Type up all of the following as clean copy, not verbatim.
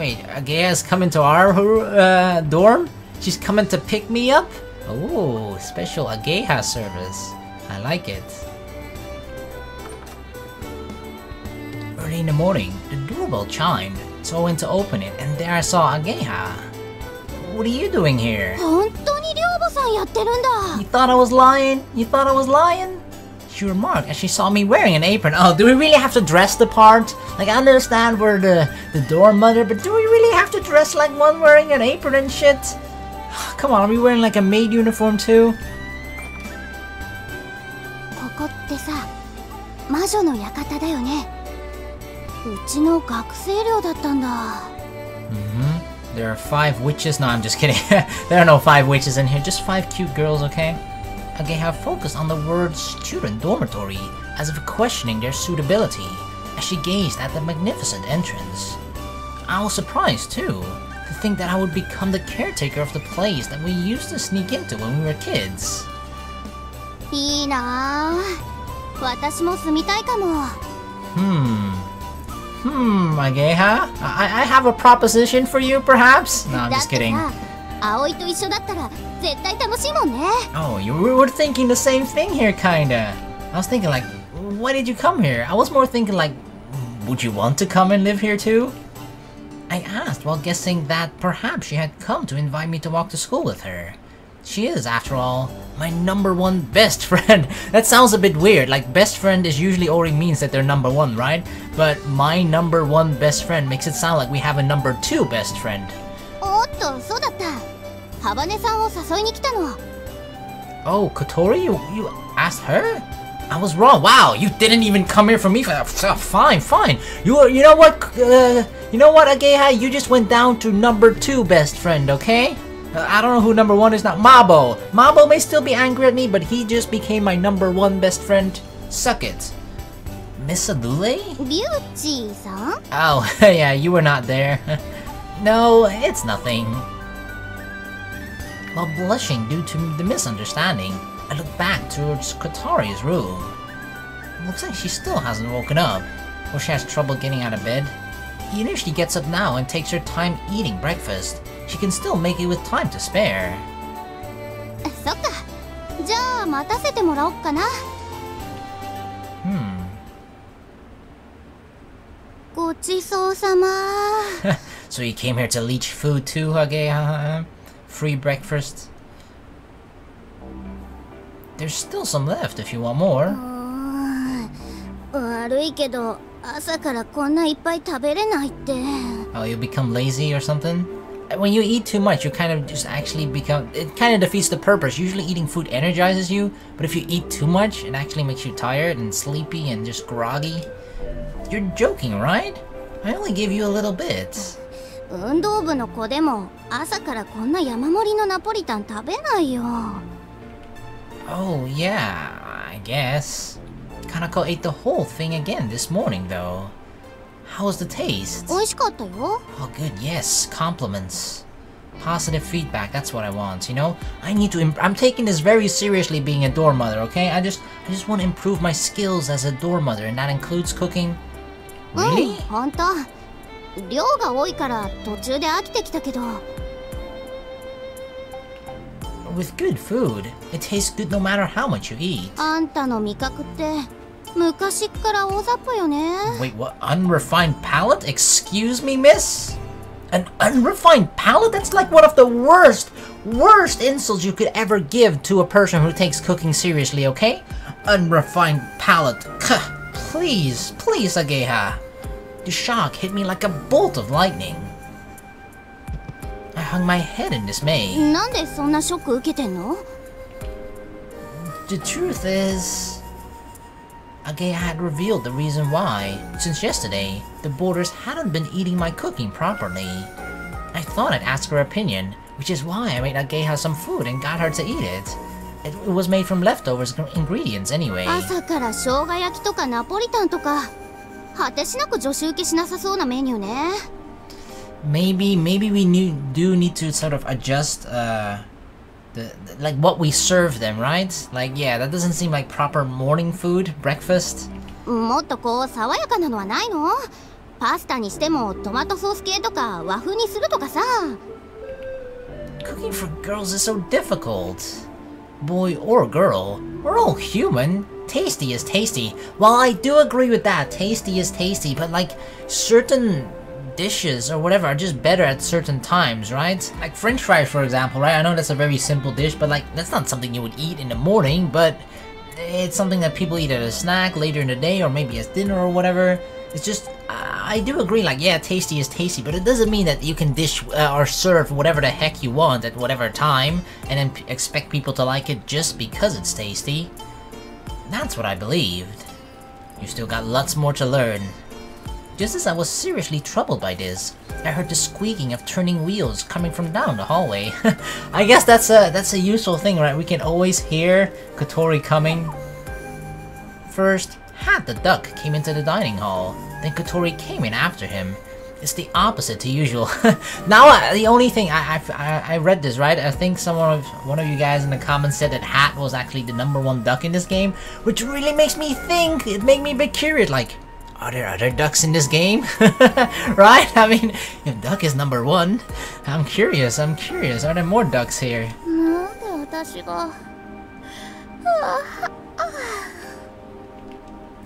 Wait, Ageha's coming to our dorm? She's coming to pick me up? Oh, special Ageha service. I like it. Early in the morning, the doorbell chimed, so I went to open it, and there I saw Ageha. What are you doing here? You thought I was lying? You thought I was lying? She remarked as she saw me wearing an apron. Oh, do we really have to dress the part? Like, I understand we're the dorm mother, but do we really have to dress like one wearing an apron and shit? Come on, are we wearing like a maid uniform too? There are 5 witches. No, I'm just kidding. There are no 5 witches in here, just 5 cute girls, okay? Ageha focused on the word student dormitory as if questioning their suitability as she gazed at the magnificent entrance. I was surprised too, to think that I would become the caretaker of the place that we used to sneak into when we were kids. Ageha? I have a proposition for you, perhaps? No, I'm just kidding. Oh, you were thinking the same thing here, kinda. I was thinking like, why did you come here? I was more thinking like, would you want to come and live here too? I asked while guessing that perhaps she had come to invite me to walk to school with her. She is, after all, my #1 best friend. That sounds a bit weird, like best friend is usually already means that they're #1, right? But my #1 best friend makes it sound like we have a #2 best friend. Oh, Kotori, you asked her? I was wrong. Wow, you didn't even come here for me. Fine. You know what, Ageha? You just went down to #2 best friend, okay? I don't know who #1 is now. Mabo. Mabo may still be angry at me, but he just became my #1 best friend. Suck it. Miss Adule? Ryuchi-san? Oh, yeah, you were not there. No, it's nothing. While blushing due to the misunderstanding, I looked back towards Kotori's room. Looks like she still hasn't woken up, or she has trouble getting out of bed. Even if she gets up now and takes her time eating breakfast, she can still make it with time to spare. So you came here to leech food too, Ageha? Free breakfast? There's still some left if you want more. Oh, you become lazy or something? When you eat too much, you kind of just actually become... It kind of defeats the purpose. Usually eating food energizes you, but if you eat too much, it actually makes you tired and sleepy and just groggy. You're joking, right? I only gave you a little bit. Oh, yeah, I guess. Kanako ate the whole thing again this morning, though. How was the taste? Oh, good, yes. Compliments. Positive feedback, that's what I want, you know? I need to I'm taking this very seriously being a dorm mother, okay? I just want to improve my skills as a dorm mother, and that includes cooking. Really? With good food, it tastes good no matter how much you eat. Wait, what? Unrefined palate? Excuse me, miss? An unrefined palate? That's like one of the worst insults you could ever give to a person who takes cooking seriously, okay? Unrefined palate. Please, Ageha. The shock hit me like a bolt of lightning. I hung my head in dismay. The truth is... Ageha had revealed the reason why. Since yesterday, the boarders hadn't been eating my cooking properly. I thought I'd ask her opinion, which is why I made Ageha some food and got her to eat it. It was made from leftovers ingredients anyway. Maybe we do need to sort of adjust like what we serve them, right? Like, yeah, that doesn't seem like proper morning food, breakfast. パスタにしてもトマトソース系とか和風にするとかさ。Cooking for girls is so difficult. Boy or girl, we're all human. Tasty is tasty. Well, I do agree with that. Tasty is tasty, but like certain dishes or whatever are just better at certain times, right? Like French fries, for example, right? I know that's a very simple dish, but like that's not something you would eat in the morning, but it's something that people eat as a snack later in the day or maybe as dinner or whatever. It's just, I do agree, like, yeah, tasty is tasty, but it doesn't mean that you can dish or serve whatever the heck you want at whatever time and then expect people to like it just because it's tasty. That's what I believed. You still got lots more to learn. Just as I was seriously troubled by this, I heard the squeaking of turning wheels coming from down the hallway. I guess that's a useful thing, right? We can always hear Kotori coming. First, Hat the duck came into the dining hall, then Kotori came in after him. It's the opposite to usual. Now, the only thing, I read this, right? I think one of you guys in the comments said that Hat was actually the #1 duck in this game, which really makes me think, it made me a bit curious, like, are there other ducks in this game? Right? I mean, if duck is #1, I'm curious, are there more ducks here?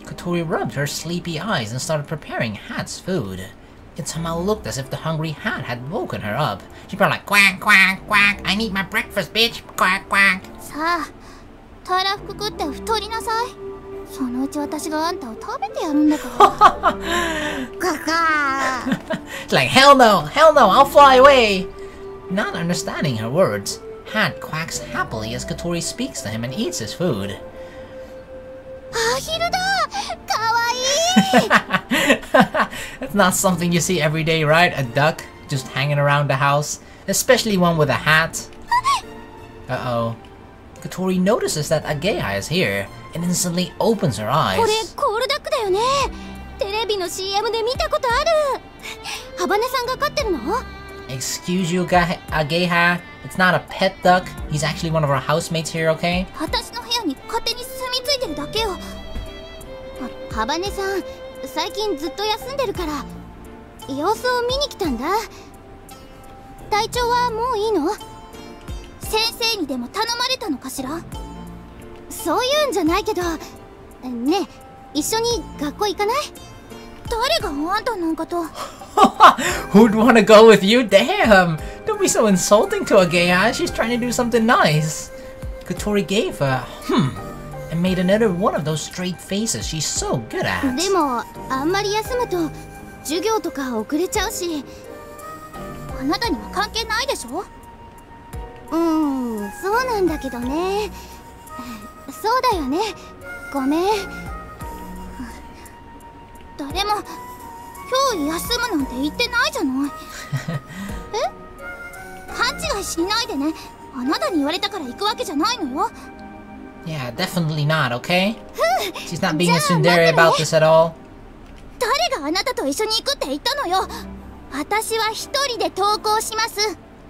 Kotori rubbed her sleepy eyes and started preparing Hat's food. It somehow looked as if the hungry Hat had woken her up. She probably like, quack, quack, quack, I need my breakfast, bitch, quack, quack. Like, hell no, I'll fly away. Not understanding her words, Hat quacks happily as Kotori speaks to him and eats his food. That's not something you see every day, right? A duck just hanging around the house, especially one with a hat. Uh-oh. Kotori notices that Ageha is here and instantly opens her eyes. Excuse you, Ageha? It's not a pet duck. He's actually one of our housemates here, okay? Who'd wanna go with you? Damn! Don't be so insulting to Ageha. She's trying to do something nice. Kotori gave a and made another one of those straight faces she's so good at. Yeah, definitely not, okay? She's not being a tsundere about this at all.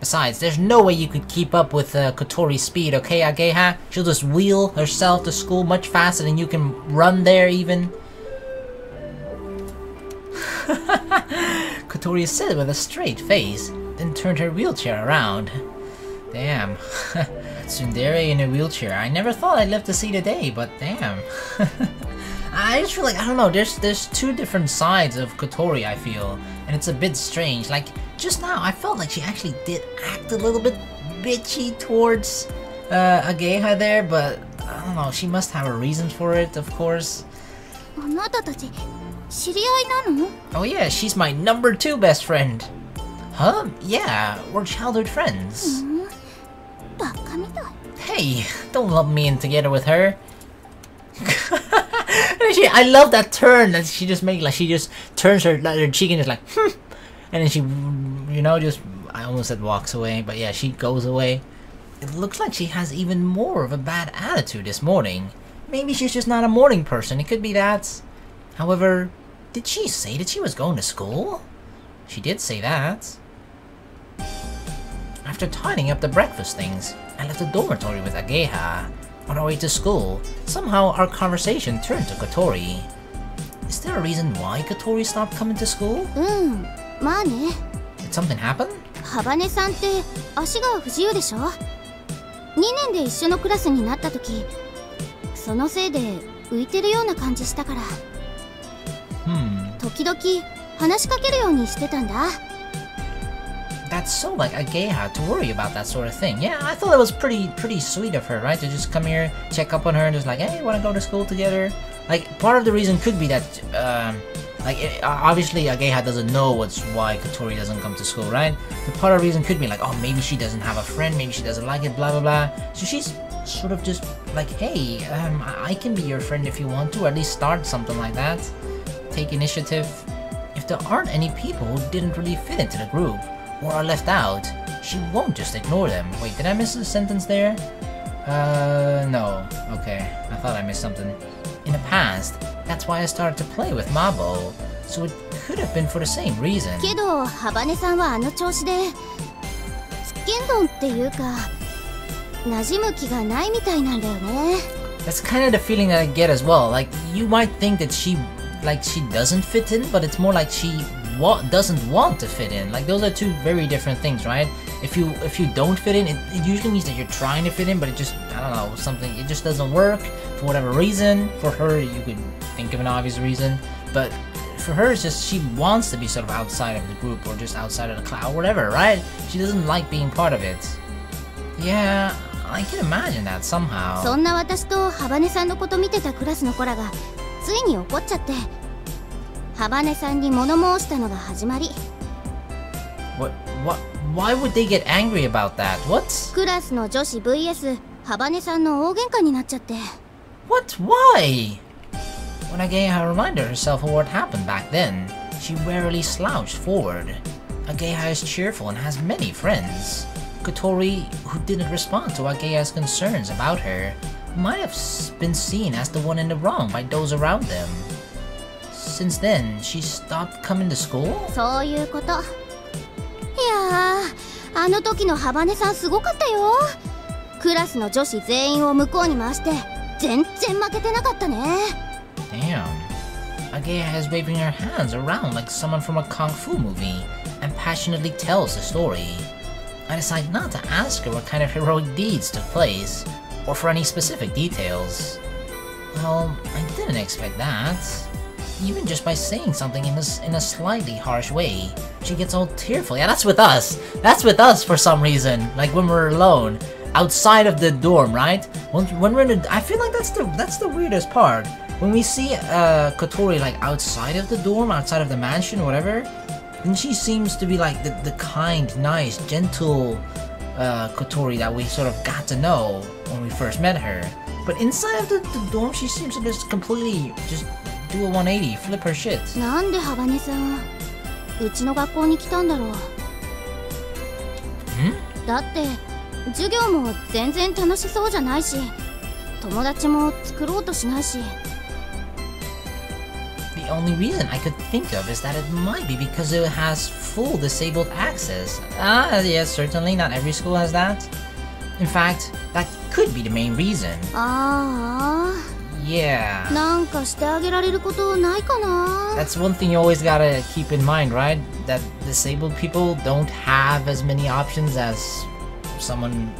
Besides, there's no way you could keep up with Kotori's speed, okay, Ageha? She'll just wheel herself to school much faster than you can run there, even. Kotori said with a straight face, then turned her wheelchair around. Damn. Tsundere in a wheelchair. I never thought I'd live to see the day, but damn. I just feel like, I don't know, there's two different sides of Kotori, I feel. And it's a bit strange. Like, just now, I felt like she actually did act a little bit bitchy towards Ageha there, but I don't know, she must have her reasons for it, of course. Oh yeah, she's my #2 best friend. Huh? Yeah, we're childhood friends. Hey, don't lump me in together with her. I love that turn that she just makes. Like, she just turns her cheek and just like, and then she, you know, just, I almost said walks away, but yeah, she goes away. It looks like she has even more of a bad attitude this morning. Maybe she's just not a morning person, it could be that. However, did she say that she was going to school? She did say that. After tidying up the breakfast things, I left the dormitory with Ageha. On our way to school, somehow our conversation turned to Kotori. Is there a reason why Kotori stopped coming to school? まあね。 Did something happen? ハバネさんって足が不自由でしょ。2年で一緒のクラスになった時、そのせいで浮いてるような感じしたから。時々話しかけるようにしてたんだ。That's so like a geisha to worry about that sort of thing. Yeah, I thought it was pretty sweet of her, right? To just come here, check up on her, and just like, hey, wanna go to school together? Like, part of the reason could be that, obviously a geisha doesn't know why Kotori doesn't come to school, right? But part of the reason could be like, oh, maybe she doesn't have a friend, maybe she doesn't like it, blah blah blah. So she's sort of just like, hey, I can be your friend if you want to, or at least start something like that. Take initiative. If there aren't any people who didn't really fit into the group, or are left out, she won't just ignore them. Wait, did I miss a sentence there? No. Okay, I thought I missed something. In the past, that's why I started to play with Mabo, so it could have been for the same reason. けどハバネさんはあの調子でつっけんどんっていうか馴染む気がないみたいなんだよね。 That's kind of the feeling that I get as well. Like, you might think that she doesn't fit in, but it's more like she doesn't want to fit in. Like, those are two very different things, right? If you don't fit in, it usually means that you're trying to fit in, but it just, I don't know, something, it just doesn't work for whatever reason. For her, you could think of an obvious reason, but for her, it's just she wants to be sort of outside of the group or just outside of the class or whatever, right? She doesn't like being part of it. Yeah, I can imagine that somehow. そんな私とハバネさんのこと見てたクラスの子らがついに怒っちゃって、ハバネさんに物申したのが始まり。Why would they get angry about that? What? クラスの女子 vs ハバネさんの大喧嘩になっちゃって。What? Why? When Ageha reminded herself of what happened back then, she warily slouched forward. Ageha is cheerful and has many friends. Kotori, who didn't respond to Ageha's concerns about her, might have been seen as the one in the wrong by those around them. Since then, she stopped coming to school? そういうこと。いやー、あの時のハバネさんすごかったよ。クラスの女子全員を向こうに回して全然負けてなかったね。Damn. Ageha is waving her hands around like someone from a kung fu movie and passionately tells the story. I decide not to ask her what kind of heroic deeds took place, or for any specific details. Well, I didn't expect that. Even just by saying something in a slightly harsh way, she gets all tearful. Yeah, that's with us. That's with us for some reason. Like when we're alone, outside of the dorm, right? When we're in the, I feel like that's the weirdest part. When we see Kotori like outside of the dorm, outside of the mansion, or whatever, then she seems to be like the kind, nice, gentle Kotori that we sort of got to know when we first met her. But inside of the dorm, she seems to just completely just do a 180, flip her shit. なんでハバネさん、うちの学校に来たんだろう。だって授業も全然楽しそうじゃないし、友達も作ろうとしないし。The only reason I could think of is that it might be because it has full disabled access. Yes, certainly not every school has that. In fact, that could be the main reason. ああ。 Yeah. なんかしてあげられることないかな。 That's one thing you always gotta keep in mind, right? That disabled people don't have as many options as someone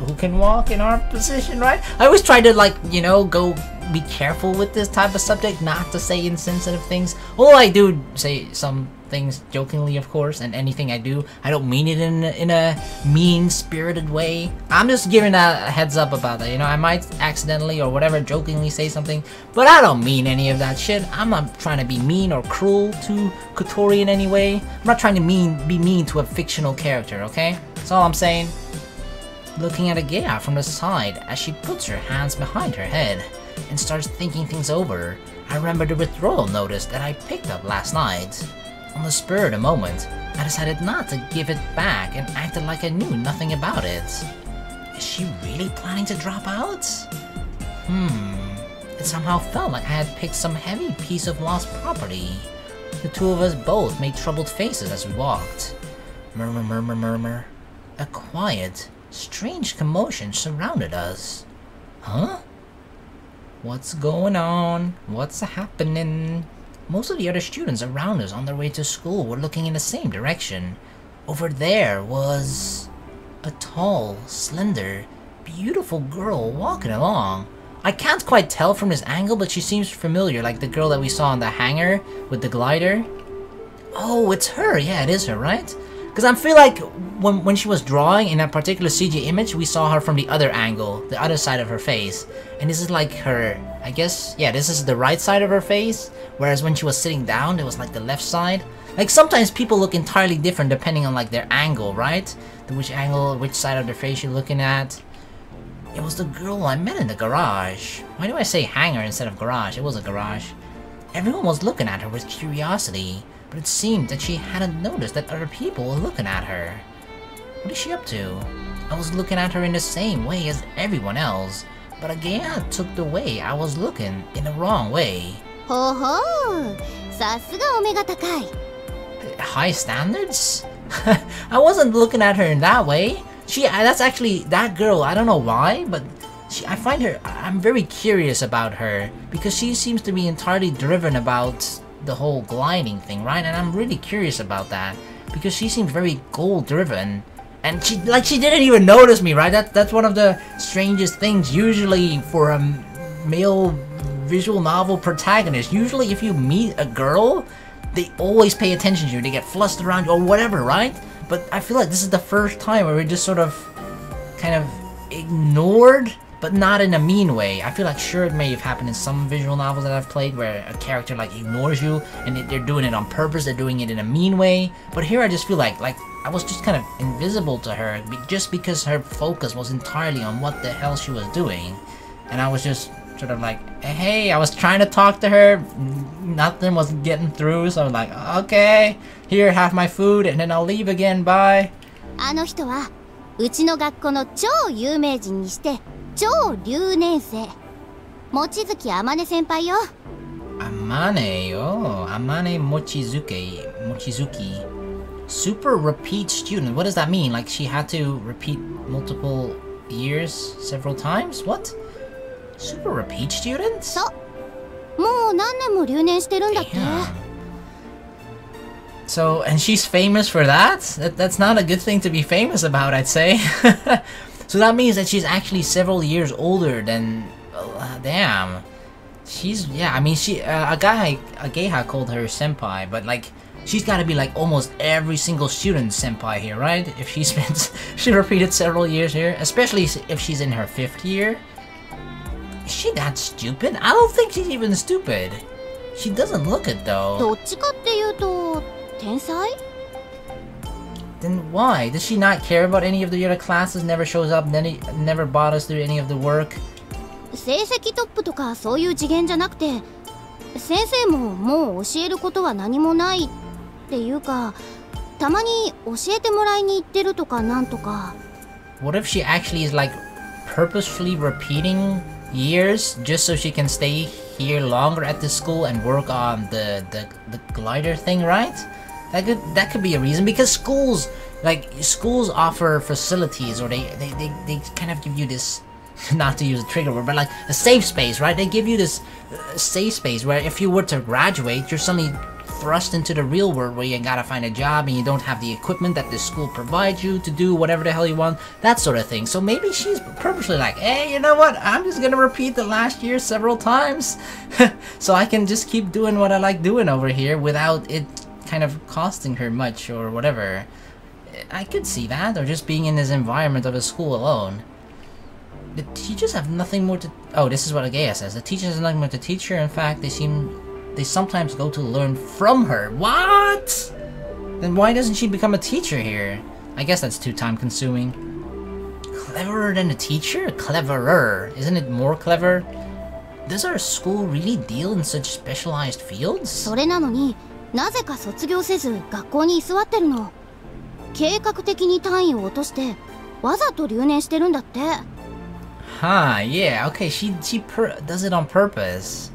who can walk in our position, right? I always try to, like, you know, go be careful with this type of subject, not to say insensitive things. Although I do say some things jokingly, of course, and anything I do, I don't mean it in a mean-spirited way. I'm just giving a heads up about that, you know? I might accidentally or whatever jokingly say something, but I don't mean any of that shit. I'm not trying to be mean or cruel to Kotori in any way. I'm not trying to be mean to a fictional character, okay? That's all I'm saying. Looking at Ageha from the side as she puts her hands behind her head and starts thinking things over, I remember the withdrawal notice that I picked up last night. On the spur of the moment, I decided not to give it back and acted like I knew nothing about it. Is she really planning to drop out? It somehow felt like I had picked some heavy piece of lost property. The two of us both made troubled faces as we walked. Murmur, murmur, murmur. A quiet, strange commotion surrounded us. Huh? What's going on? What's happening? Most of the other students around us on their way to school were looking in the same direction. Over there was a tall, slender, beautiful girl walking along. I can't quite tell from this angle, but she seems familiar, like the girl that we saw on the hangar with the glider. Oh, it's her. Yeah, it is her, right? Because I feel like when she was drawing in that particular CG image, we saw her from the other angle, the other side of her face. And this is like her, I guess, yeah, this is the right side of her face. Whereas when she was sitting down, it was like the left side. Like sometimes people look entirely different depending on like their angle, right? Which angle, which side of their face you're looking at. It was the girl I met in the garage. Why do I say hangar instead of garage? It was a garage. Everyone was looking at her with curiosity. But it seemed that she hadn't noticed that other people were looking at her. What is she up to? I was looking at her in the same way as everyone else, but Agea took the way I was looking in the wrong way. Ho ho! さすがお目が高い. High standards? I wasn't looking at her in that way. That's actually, that girl, I don't know why, but I find her, I'm very curious about her, because she seems to be entirely driven about the whole gliding thing, right? And I'm really curious about that because she seems very goal driven, and she didn't even notice me, right? That's one of the strangest things usually for a male visual novel protagonist. Usually if you meet a girl, they always pay attention to you, they get flustered around you or whatever, right? But I feel like this is the first time where we just sort of kind of ignored, but not in a mean way. I feel like sure it may have happened in some visual novels that I've played where a character like ignores you and they're doing it on purpose, they're doing it in a mean way. But here I just feel like I was just kind of invisible to her just because her focus was entirely on what the hell she was doing. And I was just sort of like, hey, I was trying to talk to her, nothing was getting through, so I'm like, okay, here, have my food, and then I'll leave again, bye. あの人はうちの学校の超有名人にして超留年生、望月あまね先輩よ。Amane, oh, Amane Mochizuki. Super repeat student. What does that mean? Like she had to repeat multiple years several times? What? Super repeat student? そう。もう何年も留年してるんだって。So, and she's famous for that? That's not a good thing to be famous about, I'd say. So that means that she's actually several years older than... damn. She's... yeah, I mean, Ageha called her senpai, but like, she's gotta be like almost every single student's senpai here, right? If she repeated several years here, especially if she's in her 5th year. Is she that stupid? I don't think she's even stupid. She doesn't look it though. どっちかっていうと天才? Then why? Does she not care about any of the other classes? Never shows up, never bothers through any of the work? 成績トップとかそういう次元じゃなくて、先生ももう教えることは何もないっていうか、たまに教えてもらいに行ってるとかなんとか。What if she actually is like purposefully repeating years just so she can stay here longer at the school and work on the glider thing, right? That could be a reason, because schools offer facilities, or they kind of give you this, not to use a trigger word, but like a safe space, right? They give you this safe space where if you were to graduate, you're suddenly thrust into the real world where you gotta find a job and you don't have the equipment that the school provides you to do whatever the hell you want, that sort of thing. So maybe she's purposely like, hey, you know what, I'm just gonna repeat the last year several times so I can just keep doing what I like doing over here without it kind of costing her much or whatever. I could see that, or just being in this environment of a school alone. The teachers have nothing more to... oh, this is what Agea says. The teachers have nothing more to teach her. In fact, they sometimes go to learn from her. What? Then why doesn't she become a teacher here? I guess that's too time consuming. Cleverer than a teacher? Cleverer. Isn't it more clever? Does our school really deal in such specialized fields? それなのになぜか卒業せず学校に居座ってるの。計画的に単位を落としてわざと留年してるんだって。Huh, yeah, okay, she does it on purpose.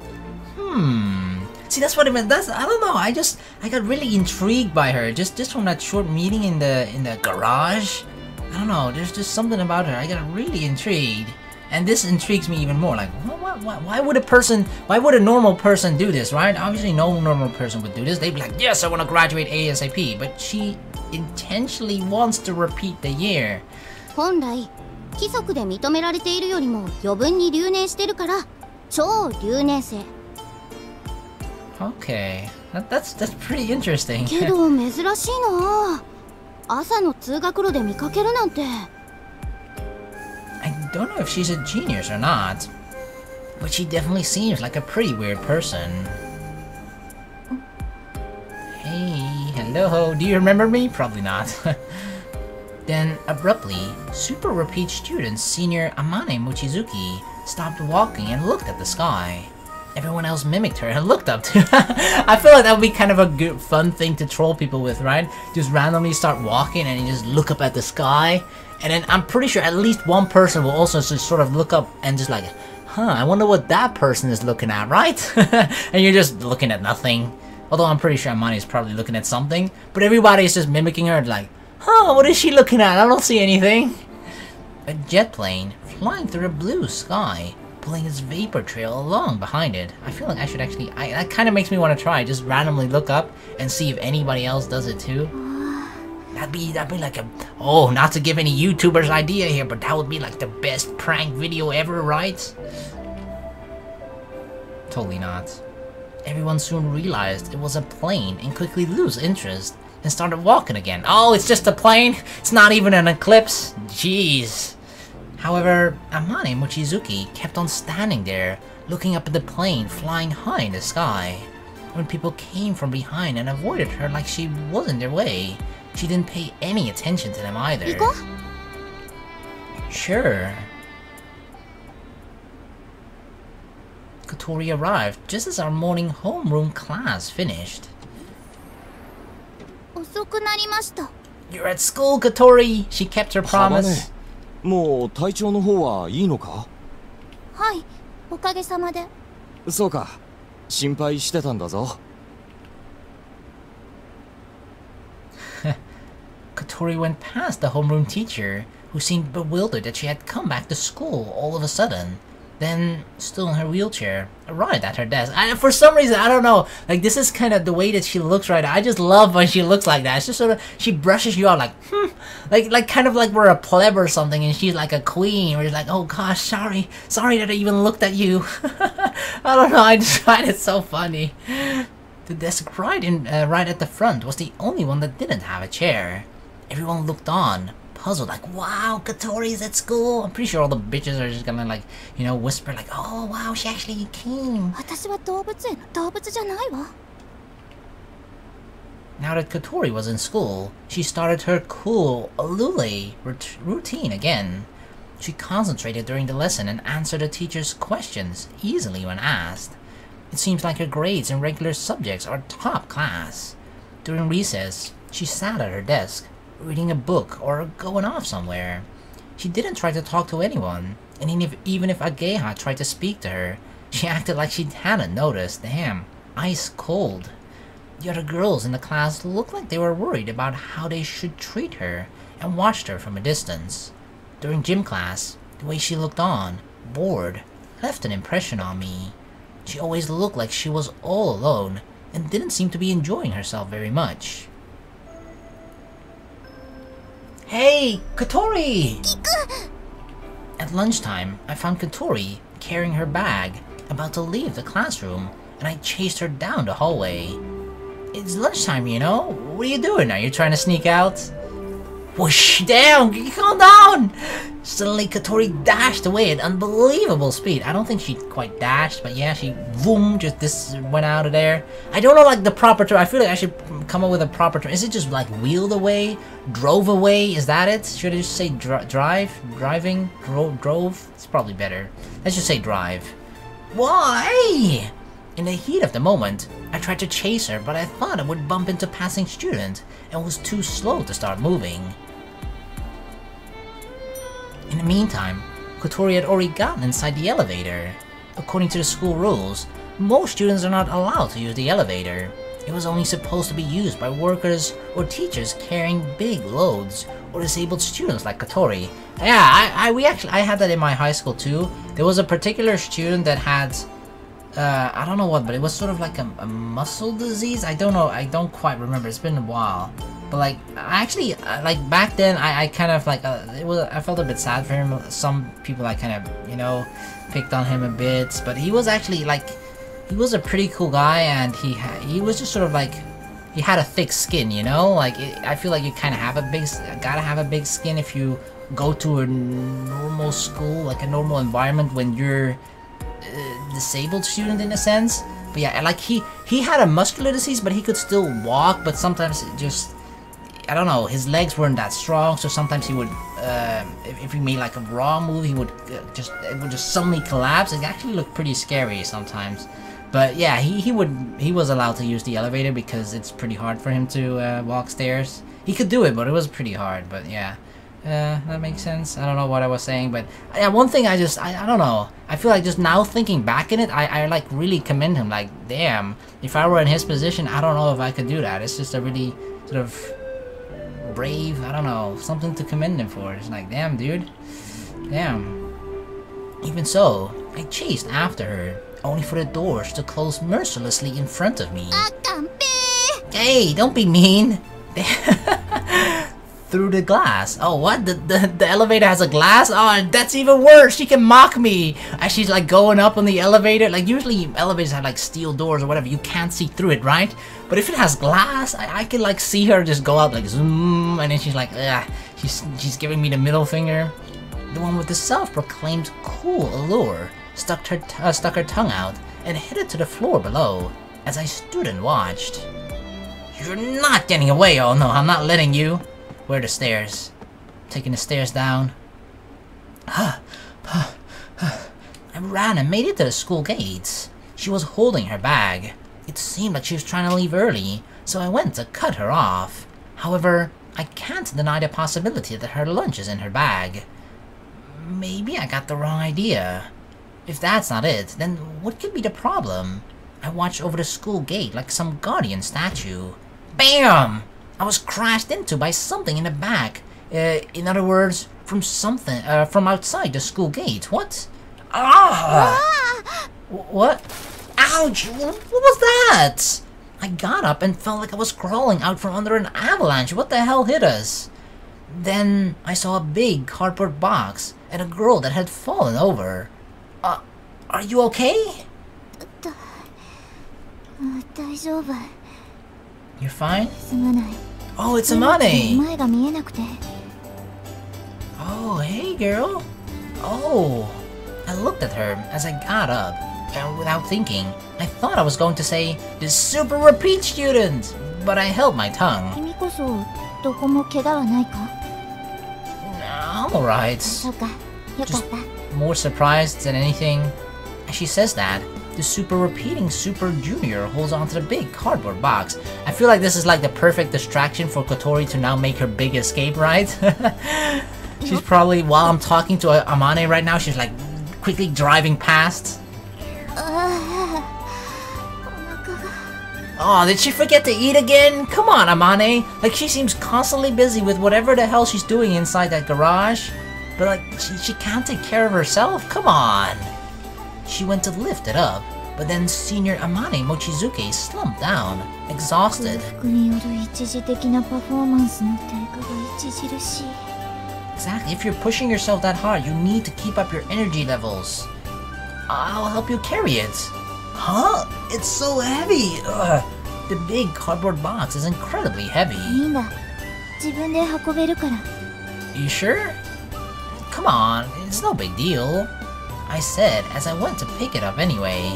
See, that's what I meant. I don't know. I got really intrigued by her just from that short meeting in the garage. I don't know. There's just something about her. I got really intrigued. And this intrigues me even more. Like, why would a normal person do this, right? Obviously, no normal person would do this. They'd be like, yes, I want to graduate ASAP. But she intentionally wants to repeat the year. 本来、規則で認められているよりも余分に留年してるから、超留年生。Okay, that's pretty interesting. けど珍しいな。朝の通学路で見かけるなんて。I don't know if she's a genius or not, but she definitely seems like a pretty weird person. Hey, hello, do you remember me? Probably not. Then, abruptly, super repeat student senior Amane Mochizuki stopped walking and looked at the sky. Everyone else mimicked her and looked up to her. I feel like that would be kind of a good, fun thing to troll people with, right? Just randomly start walking and you just look up at the sky. And then I'm pretty sure at least one person will also just sort of look up and just like, huh, I wonder what that person is looking at, right? And you're just looking at nothing. Although I'm pretty sure Amani is probably looking at something. But everybody is just mimicking her like, huh, what is she looking at? I don't see anything. A jet plane flying through a blue sky, pulling its vapor trail along behind it. I feel like I should actually, that kind of makes me want to try. Just randomly look up and see if anybody else does it too. That'd be like a, oh, not to give any YouTubers idea here, but that would be like the best prank video ever, right? Totally not. Everyone soon realized it was a plane and quickly lose interest and started walking again. Oh, it's just a plane? It's not even an eclipse? Jeez. However, Amane Mochizuki kept on standing there, looking up at the plane flying high in the sky. When people came from behind and avoided her like she wasn't their way, she didn't pay any attention to them either. Iko? Sure. Kotori arrived just as our morning homeroom class finished. 遅くなりました。 You're at school, Kotori! She kept her promise. もう体調の方はいいのか？はい、おかげさまで。そうか、心配してたんだぞ。Kotori went past the homeroom teacher, who seemed bewildered that she had come back to school all of a sudden. Then, still in her wheelchair, arrived at her desk. For some reason, I don't know, like this is kind of the way that she looks right now. I just love when she looks like that. It's just sort of, she brushes you out like, like kind of like we're a pleb or something and she's like a queen. Or you're like, oh gosh, sorry that I even looked at you. I don't know, I just find it so funny. The desk right at the front was the only one that didn't have a chair. Everyone looked on, puzzled, like, wow, Kotori's at school. I'm pretty sure all the bitches are just gonna, like, you know, whisper, like, oh, wow, she actually came. Now that Kotori was in school, she started her cool Alule routine again. She concentrated during the lesson and answered the teacher's questions easily when asked. It seems like her grades in regular subjects are top class. During recess, she sat at her desk, reading a book or going off somewhere. She didn't try to talk to anyone, and even if Ageha tried to speak to her, she acted like she hadn't noticed. Damn, ice cold. The other girls in the class looked like they were worried about how they should treat her and watched her from a distance. During gym class, the way she looked on, bored, left an impression on me. She always looked like she was all alone and didn't seem to be enjoying herself very much. Hey, Kotori! At lunchtime, I found Kotori carrying her bag, about to leave the classroom, and I chased her down the hallway. It's lunchtime, you know? What are you doing? Are you trying to sneak out? Whoosh! Damn! Calm down! Suddenly, Kotori dashed away at unbelievable speed. I don't think she quite dashed, but yeah, she boom, just went out of there. I don't know, like, the proper term. I feel like I should come up with a proper term. Is it just, like, wheeled away? Drove away? Is that it? Should I just say drive? Driving? Drove? It's probably better. Let's just say drive. Why? In the heat of the moment, I tried to chase her, but I thought I would bump into a passing student and was too slow to start moving. In the meantime, Kotori had already gotten inside the elevator. According to the school rules, most students are not allowed to use the elevator. It was only supposed to be used by workers or teachers carrying big loads, or disabled students like Kotori. Yeah, I had that in my high school too. There was a particular student that had, I don't know what, but it was sort of like a muscle disease. I don't know, I don't quite remember. It's been a while. But like, I actually, like back then, I kind of like, I felt a bit sad for him. Some people I kind of, you know, picked on him a bit, but he was actually like, he was a pretty cool guy, and he was just sort of like, he had a thick skin, you know? Like, I feel like you kind of gotta have a big skin if you go to a normal school, like a normal environment when you're a disabled student in a sense. But yeah, like he had a muscular disease, but he could still walk, but sometimes it just, I don't know, his legs weren't that strong, so sometimes he would, if he made like a wrong move, it would just suddenly collapse. It actually looked pretty scary sometimes. But yeah, he was allowed to use the elevator because it's pretty hard for him to walk stairs. He could do it, but it was pretty hard. But yeah, that makes sense. I don't know what I was saying, but yeah, one thing I don't know. I feel like just now thinking back in it, I like really commend him. Like, damn, if I were in his position, I don't know if I could do that. It's just a really sort of brave, I don't know, something to commend him for. It's like, damn, dude, damn. Even so, I chased after her, only for the doors to close mercilessly in front of me. Hey, don't be mean. Through the glass. Oh, what? The elevator has a glass? Oh, that's even worse. She can mock me as she's like going up on the elevator. Like, usually elevators have like steel doors or whatever. You can't see through it, right? But if it has glass, I can like see her just go out like zoom, and then she's like, ugh. She's giving me the middle finger. The one with the self-proclaimed cool allure stuck her tongue out and hit it to the floor below as I stood and watched. You're not getting away. Oh no, I'm not letting you. Where are the stairs? Taking the stairs down. I ran and made it to the school gates. She was holding her bag. It seemed like she was trying to leave early, so I went to cut her off. However, I can't deny the possibility that her lunch is in her bag. Maybe I got the wrong idea. If that's not it, then what could be the problem? I watched over the school gate like some guardian statue. BAM! I was crashed into by something in the back. In other words, from something, from outside the school gate. What? Ah! What? Ouch! What was that? I got up and felt like I was crawling out from under an avalanche. What the hell hit us? Then I saw a big cardboard box and a girl that had fallen over. Are you okay? You're fine? Oh, it's Amane! Oh, hey girl! Oh, I looked at her as I got up, and without thinking, I thought I was going to say, the super repeat student! But I held my tongue. I'm alright. Just more surprised than anything. As she says that, the super repeating super junior holds onto the big cardboard box. I feel like this is like the perfect distraction for Kotori to now make her big escape, right? She's probably, while I'm talking to Amane right now, she's like quickly driving past. Oh, did she forget to eat again? Come on, Amane. Like, she seems constantly busy with whatever the hell she's doing inside that garage. But like, she can't take care of herself? Come on. She went to lift it up, but then Senior Amane Mochizuki slumped down, exhausted. Exactly, if you're pushing yourself that hard, you need to keep up your energy levels. I'll help you carry it. Huh? It's so heavy! Ugh. The big cardboard box is incredibly heavy. You sure? Come on, it's no big deal. I said as I went to pick it up anyway.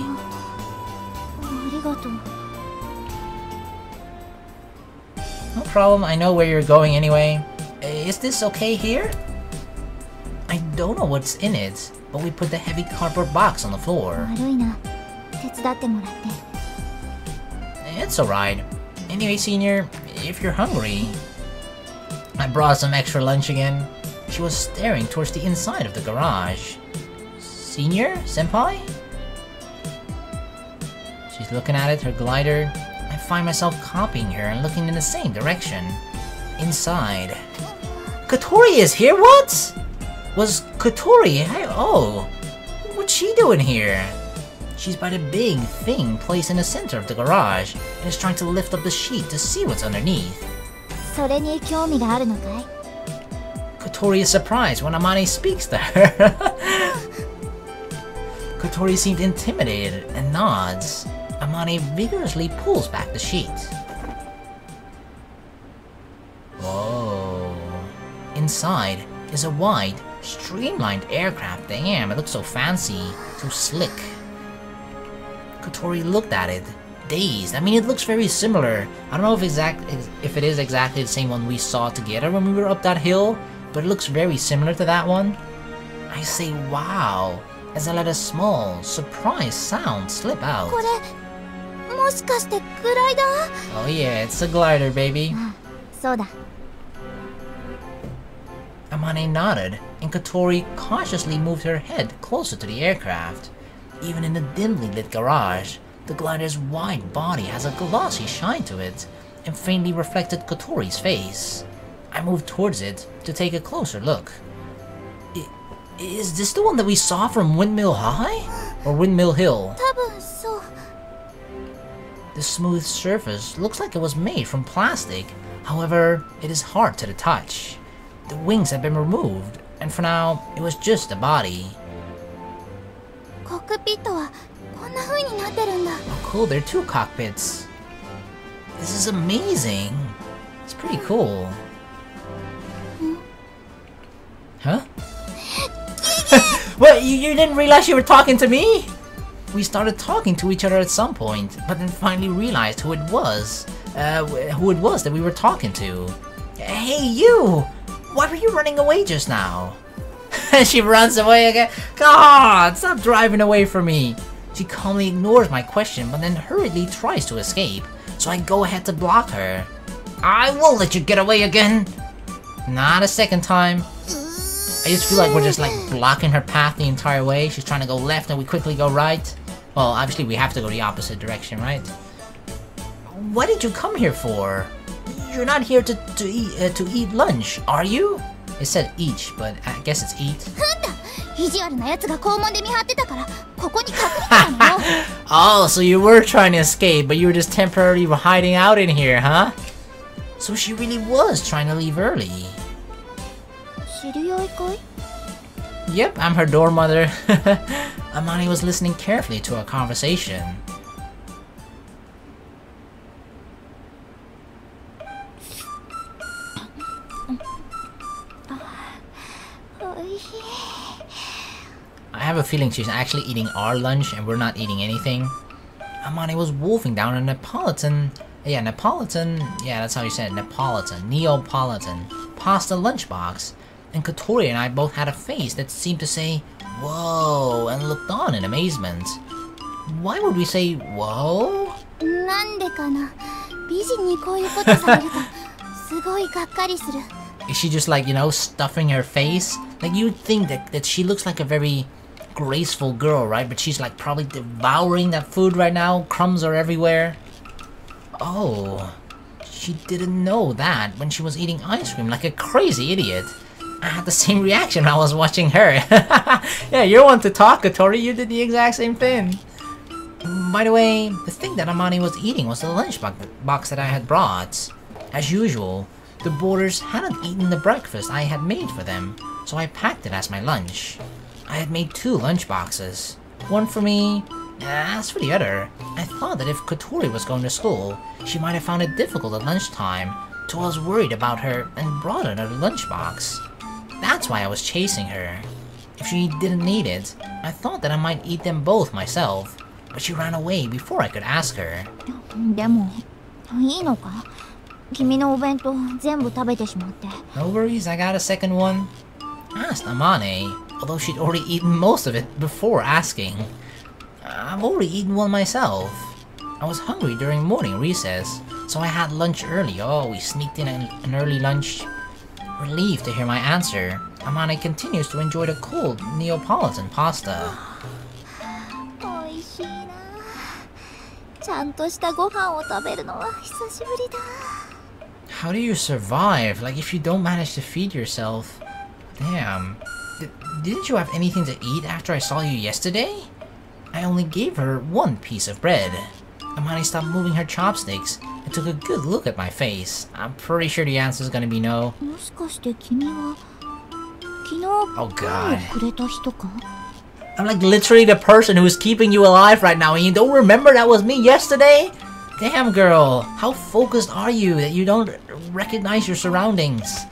No problem, I know where you're going anyway. Is this okay here? I don't know what's in it, but we put the heavy cardboard box on the floor. It's alright. Anyway, Senior, if you're hungry... I brought some extra lunch again. She was staring towards the inside of the garage. Senior? Senpai? She's looking at it, her glider. I find myself copying her and looking in the same direction. Inside. Kotori is here? What? Was Kotori? Oh, what's she doing here? She's by the big thing placed in the center of the garage and is trying to lift up the sheet to see what's underneath. それに興味があるのかい? Kotori is surprised when Amane speaks to her. Kotori seemed intimidated and nods. Amane vigorously pulls back the sheet. Whoa. Inside is a wide, streamlined aircraft. Damn, it looks so fancy, so slick. Kotori looked at it, dazed. I mean, it looks very similar. I don't know if it is exactly the same one we saw together when we were up that hill, but it looks very similar to that one. I say wow, as I let a small, surprised sound slip out. これ、もしかしてグライダー? Oh yeah, it's a glider, baby. そうだ。Amane nodded, and Kotori cautiously moved her head closer to the aircraft. Even in the dimly lit garage, the glider's wide body has a glossy shine to it, and faintly reflected Kotori's face. I moved towards it to take a closer look. Is this the one that we saw from Windmill High? Or Windmill Hill? 多分そう。The smooth surface looks like it was made from plastic. However, it is hard to the touch. The wings have been removed, and for now, it was just a body. コックピットはこんな風になってるんだ。Oh cool, there are two cockpits. This is amazing. It's pretty cool. Huh? What? You didn't realize you were talking to me? We started talking to each other at some point, but then finally realized who it was that we were talking to. Hey, you! Why were you running away just now? She runs away again. God, stop driving away from me. She calmly ignores my question, but then hurriedly tries to escape, so I go ahead to block her. I won't let you get away again. Not a second time. I just feel like we're just like blocking her path the entire way. She's trying to go left and we quickly go right. Well, obviously we have to go the opposite direction, right? What did you come here for? You're not here to eat lunch, are you? It said each, but I guess it's eat. 意地悪な奴が校門で見張ってたからここに隠れたのよ。Oh, so you were trying to escape, but you were just temporarily hiding out in here, huh? So she really was trying to leave early. 知り合いかい? Yep, I'm her door mother. Amane was listening carefully to our conversation. I have a feeling she's actually eating our lunch and we're not eating anything. Amane was wolfing down a Neapolitan, that's how you said it, Neapolitan pasta lunchbox, and Kotori and I both had a face that seemed to say, whoa, and looked on in amazement. Why would we say, whoa? なんでかな。美人にこういうことされるとすごいがっかりする。 Is she just like, you know, stuffing her face? Like you'd think that she looks like a very graceful girl, right? But she's like probably devouring that food right now. Crumbs are everywhere. Oh, she didn't know that when she was eating ice cream like a crazy idiot. I had the same reaction when I was watching her. Yeah, you're one to talk, Kotori. You did the exact same thing. By the way, the thing that Amane was eating was the lunch box that I had brought. As usual, the boarders hadn't eaten the breakfast I had made for them, so I packed it as my lunch. I had made 2 lunch boxes. One for me, as for the other, I thought that if Kotori was going to school, she might have found it difficult at lunchtime, so I was worried about her and brought her another lunchbox. That's why I was chasing her. If she didn't need it, I thought that I might eat them both myself, but she ran away before I could ask her. でもいいのか? 君のお弁当全部食べてしまって。 No worries, I got a second one. I asked Amane, although she'd already eaten most of it before asking. I've already eaten one myself. I was hungry during morning recess, so I had lunch early. Oh, we sneaked in an early lunch. Relieved to hear my answer, Amane continues to enjoy the cold Neapolitan pasta. 美味しいな。ちゃんとしたご飯を食べるのは久しぶりだ。How do you survive? Like, if you don't manage to feed yourself? Damn. Didn't you have anything to eat after I saw you yesterday? I only gave her one piece of bread. Amani stopped moving her chopsticks and took a good look at my face. I'm pretty sure the answer is gonna be no. Oh god. I'm like literally the person who is keeping you alive right now and you don't remember that was me yesterday? Damn girl, how focused are you that you don't recognize your surroundings?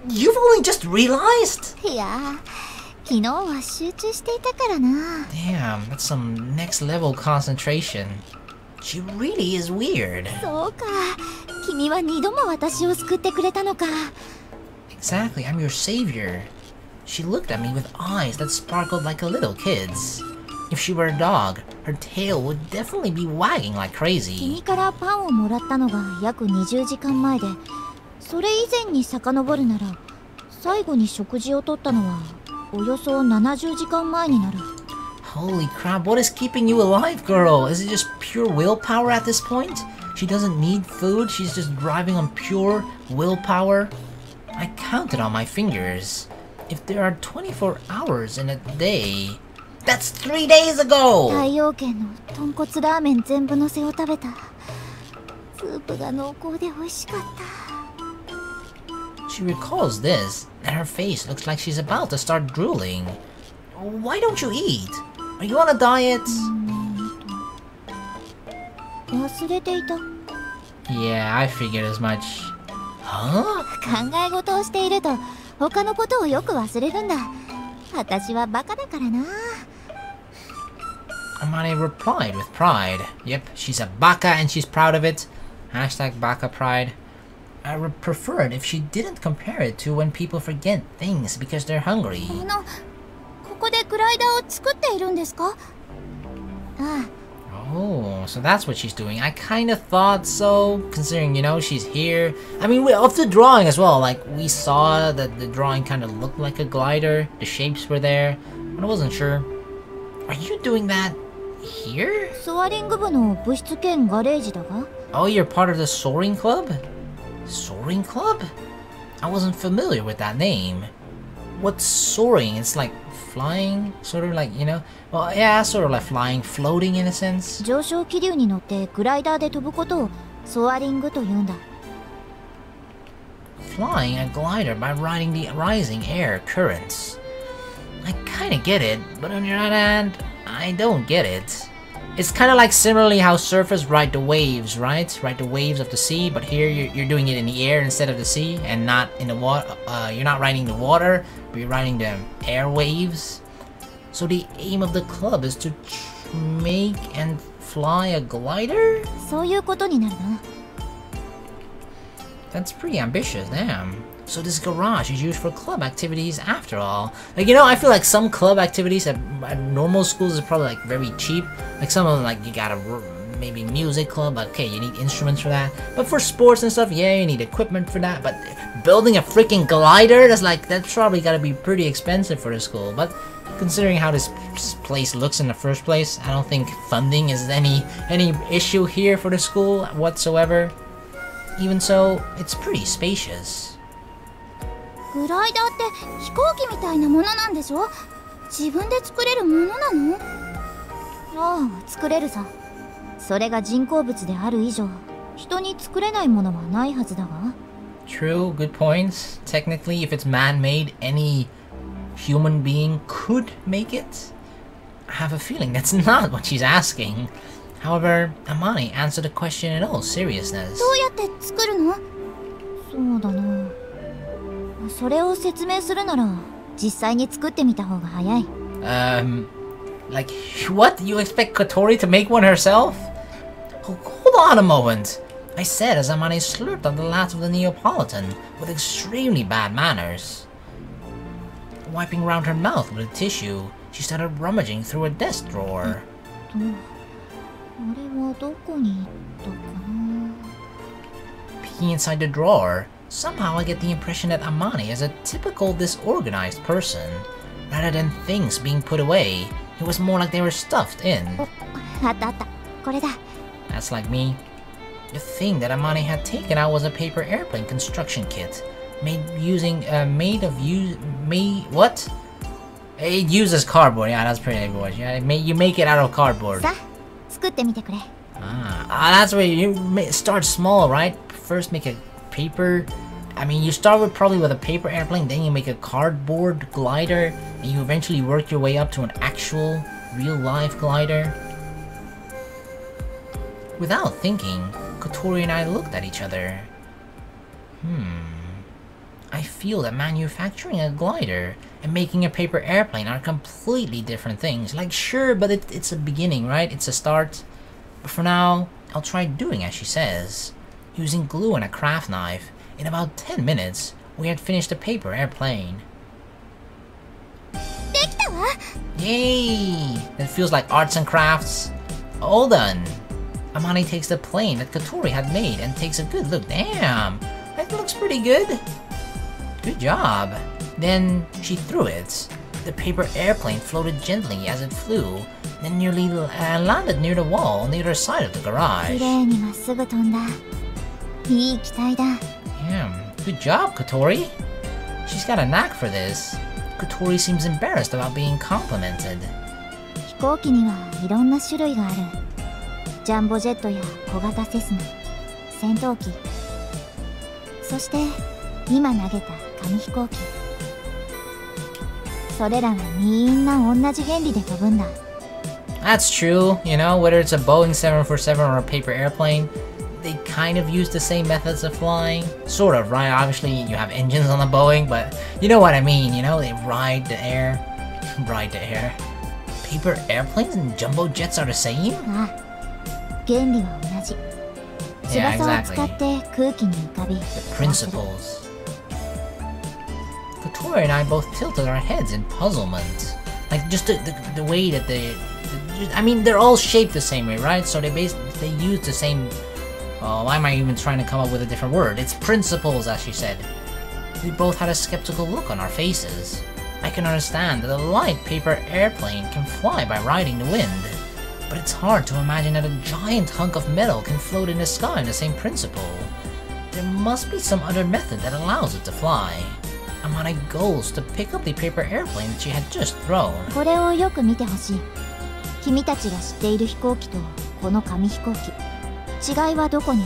You've only just realized? Yeah. Damn, that's some next level concentration. She really is weird. Exactly, I'm your savior. She looked at me with eyes that sparkled like a little kid's. If she were a dog, her tail would definitely be wagging like crazy. Holy crap, what is keeping you alive, girl? Is it just pure willpower at this point? She doesn't need food, she's just driving on pure willpower? I counted on my fingers. If there are 24 hours in a day, that's 3 days ago! She recalls this, and her face looks like she's about to start drooling. Why don't you eat? Are you on a diet? Yeah, I figured as much. Huh? Amane replied with pride. Yep, she's a baka and she's proud of it. Hashtag baka pride. I would prefer it if she didn't compare it to when people forget things because they're hungry. Oh, so that's what she's doing. I kind of thought so, considering, you know, she's here. I mean, of the drawing as well, like, we saw that the drawing kind of looked like a glider. The shapes were there, but I wasn't sure. Are you doing that here? Oh, you're part of the Soaring Club? Soaring Club? I wasn't familiar with that name. What's soaring? It's like flying, sort of like, you know? Well, yeah, sort of like flying, floating in a sense. Flying a glider by riding the rising air currents. I kinda get it, but on the other hand, I don't get it. It's kind of like similarly how surfers ride the waves, right? Ride the waves of the sea, but here you're doing it in the air instead of the sea, and not in the water. You're not riding the water, but you're riding the air waves. So the aim of the club is to make and fly a glider? That's pretty ambitious, damn. So this garage is used for club activities after all. Like, you know, I feel like some club activities at normal schools is probably like very cheap. Like some of them, like you got a maybe music club, okay, you need instruments for that. But for sports and stuff, yeah, you need equipment for that. But building a freaking glider, that's probably gotta be pretty expensive for the school. But considering how this place looks in the first place, I don't think funding is any issue here for the school whatsoever. Even so, it's pretty spacious. グライダーって飛行機みたいなものなんでしょ？自分で作れるものなの？ああ、作れるさ。それが人工物である以上、人に作れないものはないはずだが。True, good points. Technically, if it's man-made, any human being could make it. I have a feeling that's not what she's asking. However, Amani answered the question in all seriousness. どうやって作るの？そうだな。それを説明するなら実際に作ってみた方が早い。Like what? You expect Kotori to make one herself? Hold on a moment. I said as Amani slurped on the last of the Neapolitan with extremely bad manners. Wiping around her mouth with a tissue, she started rummaging through a desk drawer. あれはどこに行ったかな? Peeking inside the drawer, somehow I get the impression that Amani is a typical disorganized person. Rather than things being put away, it was more like they were stuffed in. あったあった。これだ。That's like me. The thing that Amane had taken out was a paper airplane construction kit, made what? It uses cardboard. Yeah, that's pretty good. Yeah, you make it out of cardboard. さあ作ってみてくれ。 That's where you start small, right? First make a paper. I mean, you start with probably with a paper airplane, then you make a cardboard glider, and you eventually work your way up to an actual, real-life glider. Without thinking, Kotori and I looked at each other. I feel that manufacturing a glider and making a paper airplane are completely different things. Like, sure, but it's a beginning, right? It's a start. But for now, I'll try doing as she says. Using glue and a craft knife, in about 10 minutes, we had finished a paper airplane. できたわ。 Yay! It feels like arts and crafts. All done. Amane takes the plane that Kotori had made and takes a good look. Damn! That looks pretty good. Good job. Then she threw it. The paper airplane floated gently as it flew, then nearly landed near the wall on the other side of the 綺 garage. 麗にまっすぐ飛んだ。いい機体だ。 Damn, good job, Kotori. She's got a knack for this. Kotori seems embarrassed about being complimented. 飛行機にはいろんな種類がある。ジャンボジェットや小型セスナ、戦闘機、そして今投げた紙飛行機。それらはみんな同じ原理で飛ぶんだ。 That's true, you know, whether it's a Boeing 747 or a paper airplane, they kind of use the same methods of flying. Sort of, right? Obviously, you have engines on the Boeing, but you know what I mean, you know? They ride the air. Ride the air. Paper airplanes and jumbo jets are the same? ああ、原理は同じ。 Yeah, 翼を使 exactly. って空気に浮かび、 The principles. Kotori and I both tilted our heads in puzzlement. Like, just the way that I mean, they're all shaped the same way, right? So they use the same... Oh, why am I even trying to come up with a different word? It's principles, as she said. We both had a skeptical look on our faces. I can understand that a light paper airplane can fly by riding the wind. But it's hard to imagine that a giant hunk of metal can float in the sky in the same principle. There must be some other method that allows it to fly. Amane goes to pick up the paper airplane that she had just thrown. これをよく見てほしい。君たちが知っている飛行機とこの紙飛行機、違いはどこにあ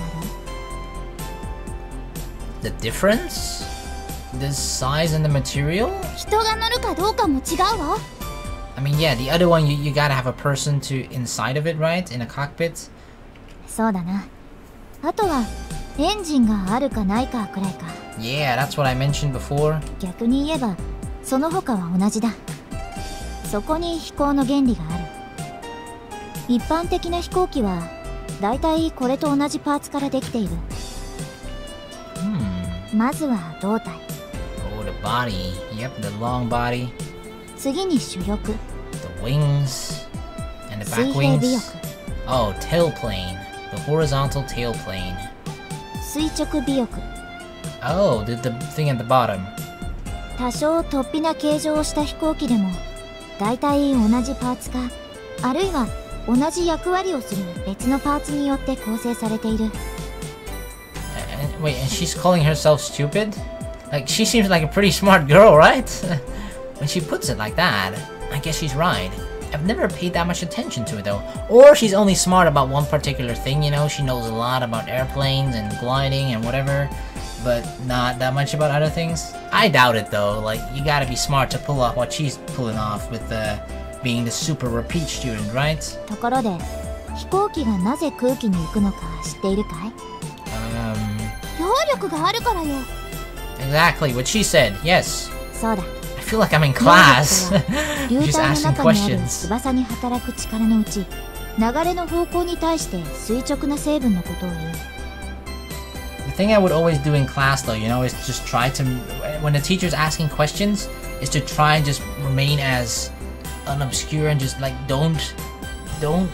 る？ The difference? The size and the material? 人が乗るかどうかも違うわ。 I mean, yeah, the other one, you gotta have a person to inside of it, right? In a cockpit? そうだな。あとはエンジンがあるかないかくらいか。 Yeah, that's what I mentioned before. 逆に言えばその他は同じだ。そこに飛行の原理がある。一般的な飛行機はだいたいこれと同じパーツからできている。まずは胴体。 Oh, the body. Yep, the long body. 次に主翼。 The wings. And the 水 back 平尾翼。 wings. Oh, tailplane. The horizontal tailplane. 垂直尾翼。 Oh, the thing at the bottom. 多少突飛な形状をした飛行機でもだいたい同じパーツか、あるいは同じ役割をする別のパーツによって構成されている。 Wait, and she's calling herself stupid? Like, she seems like a pretty smart girl, right? When she puts it like that, I guess she's right. I've never paid that much attention to it though. Or she's only smart about one particular thing, you know? She knows a lot about airplanes and gliding and whatever, but not that much about other things. I doubt it though. Like, you gotta be smart to pull off what she's pulling off with being the super repeat student, right? ところで飛行機がなぜ空気に浮くのか知っているかい？揚力があるからよ。 Exactly what she said, yes. そうだ。 I feel like I'm in class. 流 Just 体の asking 中にある questions. 翼に働く力のうち、流れの方向に対して垂直な成分のことを言う。 The thing I would always do in class though, you know, is just try to, when the teacher's asking questions, is to try and just remain as unobscure and just like don't,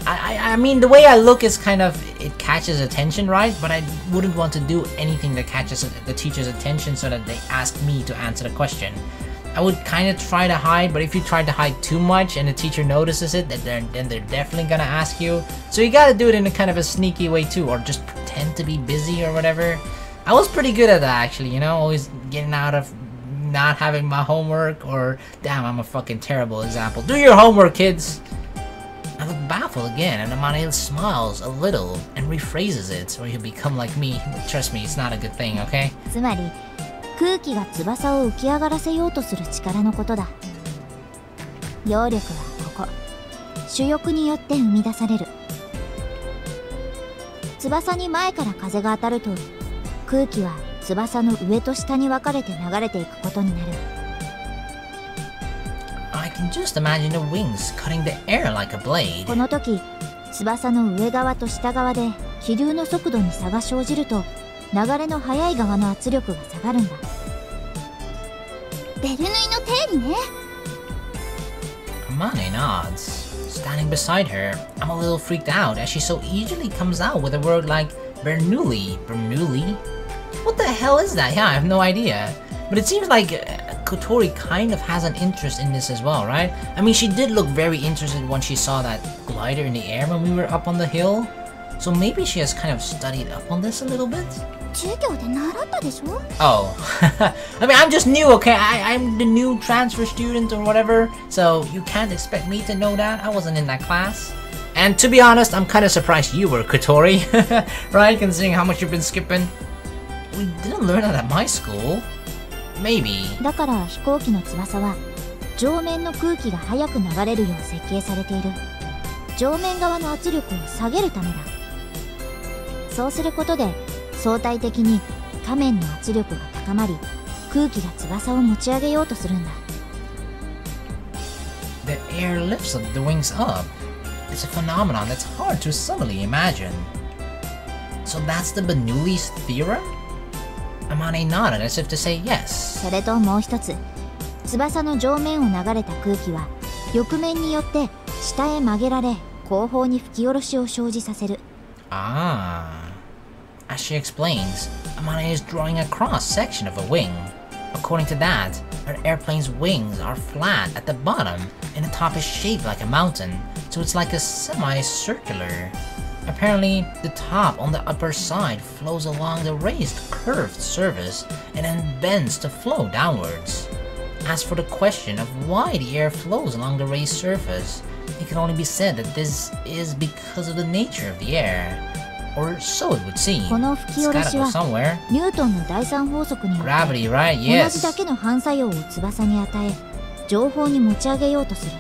I mean, the way I look is kind of, it catches attention, right? But I wouldn't want to do anything that catches the teacher's attention so that they ask me to answer the question. I would kind of try to hide, but if you try to hide too much and the teacher notices it, then they're definitely gonna ask you. So you gotta do it in a kind of a sneaky way too, or just pretend pretend to be busy or whatever. I was pretty good at that actually, you know, always getting out of not having my homework, or damn, I'm a fucking terrible example. Do your homework, kids! I look baffled again, and Amane smiles a little and rephrases it, or he'll become like me. Trust me, it's not a good thing, okay? つまり空気が翼を浮き上がらせようとする力のことだ。揚力はここ主翼によって生み出される。翼に前から風が当たると空気は翼の上と下に分かれて流れていくことになる。I can just imagine the wings cutting the air like a blade. この時翼の上側と下側で気流の速度に差が生じると流れの速い側の圧力が下がるんだ。ベルヌイの定理ね。Amane nods. Standing beside her, I'm a little freaked out as she so easily comes out with a word like Bernoulli. Bernoulli? What the hell is that? Yeah, I have no idea. But it seems like Kotori kind of has an interest in this as well, right? I mean, she did look very interested when she saw that glider in the air when we were up on the hill. So maybe she has kind of studied up on this a little bit? 授業で習ったでしょ? Oh. I mean, I'm just new, okay? I'm the new transfer student or whatever. So you can't expect me to know that. I wasn't in that class. And to be honest, I'm kind of surprised you were, Kotori. Right? Considering how much you've been skipping. We didn't learn that at my school. Maybe. だから飛行機の翼は上面の空気が速く流れるよう設計されている。上面側の圧力を下げるためだ。そうすることで相対的に下面の圧力が高まり空気が翼を持ち上げようとするんだ。The air lifts the wings up. It's a phenomenon that's hard to subtly imagine. So that's the Bernoulli's theorem? Amane nodded as if to say yes. それともう一つ、翼の上面を流れた空気は翼面によって下へ曲げられ後方に吹き下ろしを生じさせる。Ah. As she explains, Amane is drawing a cross-section of a wing. According to that, an airplane's wings are flat at the bottom and the top is shaped like a mountain, so it's like a semi-circular. Apparently, the top on the upper side flows along the raised curved surface and then bends to flow downwards. As for the question of why the air flows along the raised surface, it can only be said that this is because of the nature of the air. Or so it would seem. この吹き下ろしはニュートンの第三法則によって Gravity, right? Yes. 同じだけの反作用を翼に与え上方に持ち上げようとする。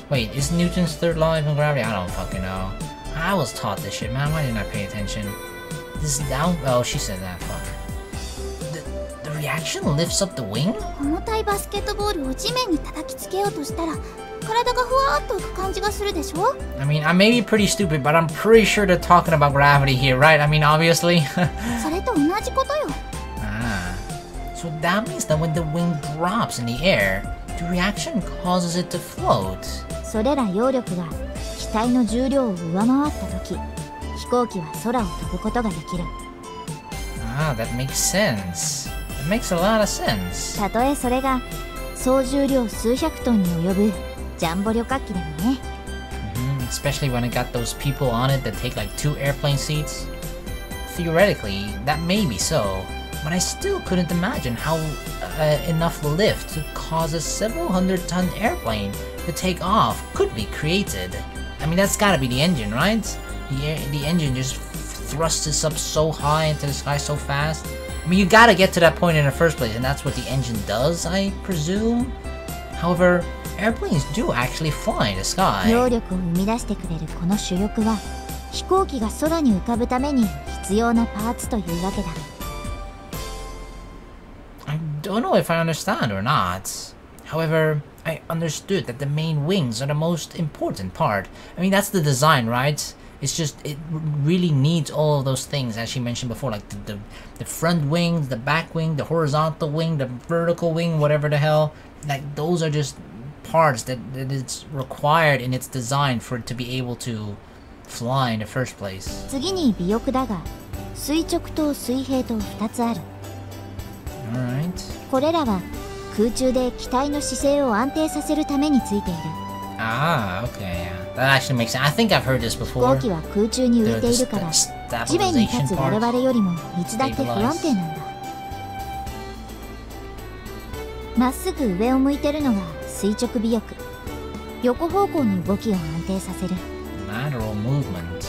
Wait, is Newton's third law even gravity? I don't fucking know. I was taught this shit, man. Why didn't I pay attention? This down... Oh, she said that. Fuck. The reaction lifts up the wing? 重たいバスケットボールを地面に叩きつけようとしたら体がふわーっと浮く感じがするでしょ? I mean, I may be pretty stupid, but I'm pretty sure they're talking about gravity here, right? I mean, obviously. それと同じことよ。 Ah. So that means that when the wing drops in the air, the reaction causes it to float. それら揚力が機体の重量を上回った時、飛行機は空を飛ぶことができる。Ah, that makes sense. It makes a lot of sense. たとえそれが総重量数百トンに及ぶジャンボ旅客機でもね。Especially when it got those people on it that take like 2 airplane seats. Theoretically, that may be so, but I still couldn't imagine how enough lift to cause a several hundred-ton airplane to take off could be created. I mean, that's gotta be the engine, right? The engine just thrusts us up so high into the sky so fast. I mean, you gotta get to that point in the first place, and that's what the engine does, I presume. However, airplanes do actually fly in the sky. 揚力を生み出してくれるこの主翼は飛行機が空に浮かぶために必要なパーツというわけだ。I don't know if I understand or not. However, I understood that the main wings are the most important part. I mean, that's the design, right? It's just, it really needs all of those things, as she mentioned before, like the front wings, the back wing, the horizontal wing, the vertical wing, whatever the hell. Like, those are just parts that it's required in its design for it to be able to fly in the first place. 次に尾翼だが、垂直と水平と2つある。Alright. これらは空中で機体の姿勢を安定させるためについている。Ah, okay, yeah. That actually makes sense. I think I've heard this 飛 before. 行機は空中に浮いているから地面に stabilization 立つ我 part. 々よりもいつだって不安定なんだ。まっすぐ上を向いてるのが垂直尾翼。横方向の動きを安定させる。 Lateral movement.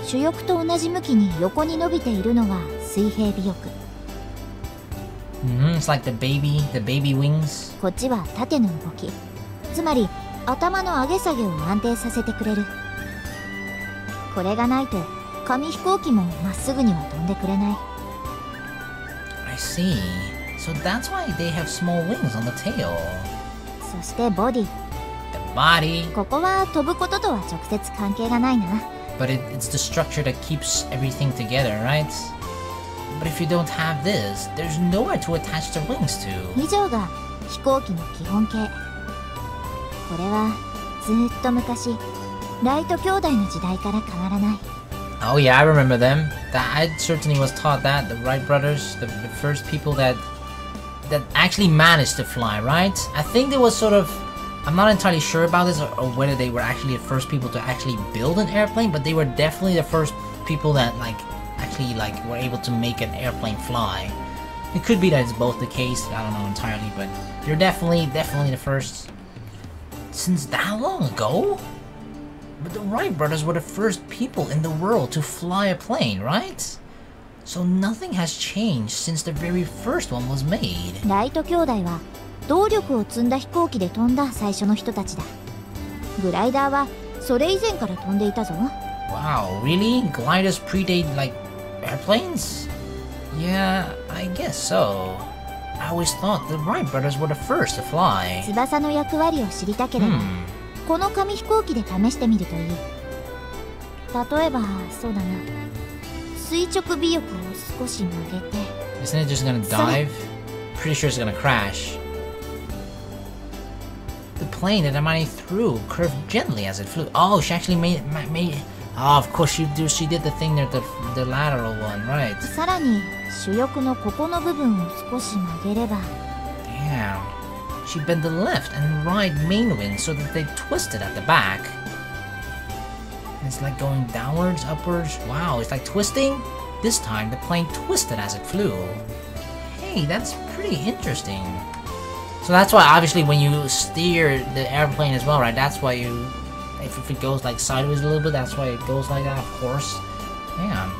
主翼と同じ向きに横に伸びているのが水平尾翼。It's like the baby wings. こっちは縦の動き。つまり頭の上げ下げを安定させてくれる。これがないと紙飛行機もまっすぐには飛んでくれない。 I see. So that's why they have small wings on the tail. そしてボディ。 The body. ここは飛ぶこととは直接関係がないな。 But it's the structure that keeps everything together, right? But if you don't have this, there's nowhere to attach the wings to. 以上が飛行機の基本形。これはずーっと昔、ライト兄弟の時代から変わらない。 Oh yeah, I remember them. I certainly was taught that. The Wright brothers, the first people that actually managed to fly, right? I think they was sort of... I'm not entirely sure about this or whether they were actually the first people to actually build an airplane, but they were definitely the first people that actually were able to make an airplane fly. It could be that it's both the case, I don't know entirely, but they're definitely the first. Since that long ago? But the Wright brothers were the first people in the world to fly a plane, right? So nothing has changed since the very first one was made. ライト兄弟は動力を積んだ飛行機で飛んだ最初の人たちだ。グライダーはそれ以前から飛んでいたぞ。 Wow, really? Gliders predate airplanes? Yeah, I guess so. I always thought the Wright brothers were the first to fly. 翼の役割を知りたければ、この紙飛行機で試してみるといい。例えばそうだな、垂直尾翼を少し曲げて。 Isn't it just gonna dive? Pretty sure it's gonna crash. The plane that Amani threw curved gently as it flew. Oh, she actually made. Oh, of course she did the thing there, the lateral one, right? さらに主翼のここの部分を少し曲げれば。 Damn. She bent the left and right main wing so that they twisted at the back. It's like going downwards, upwards. Wow, it's like twisting. This time the plane twisted as it flew. Hey, that's pretty interesting. So that's why obviously when you steer the airplane as well, right? That's why you, if it goes like sideways a little bit, that's why it goes like that, of course. Damn.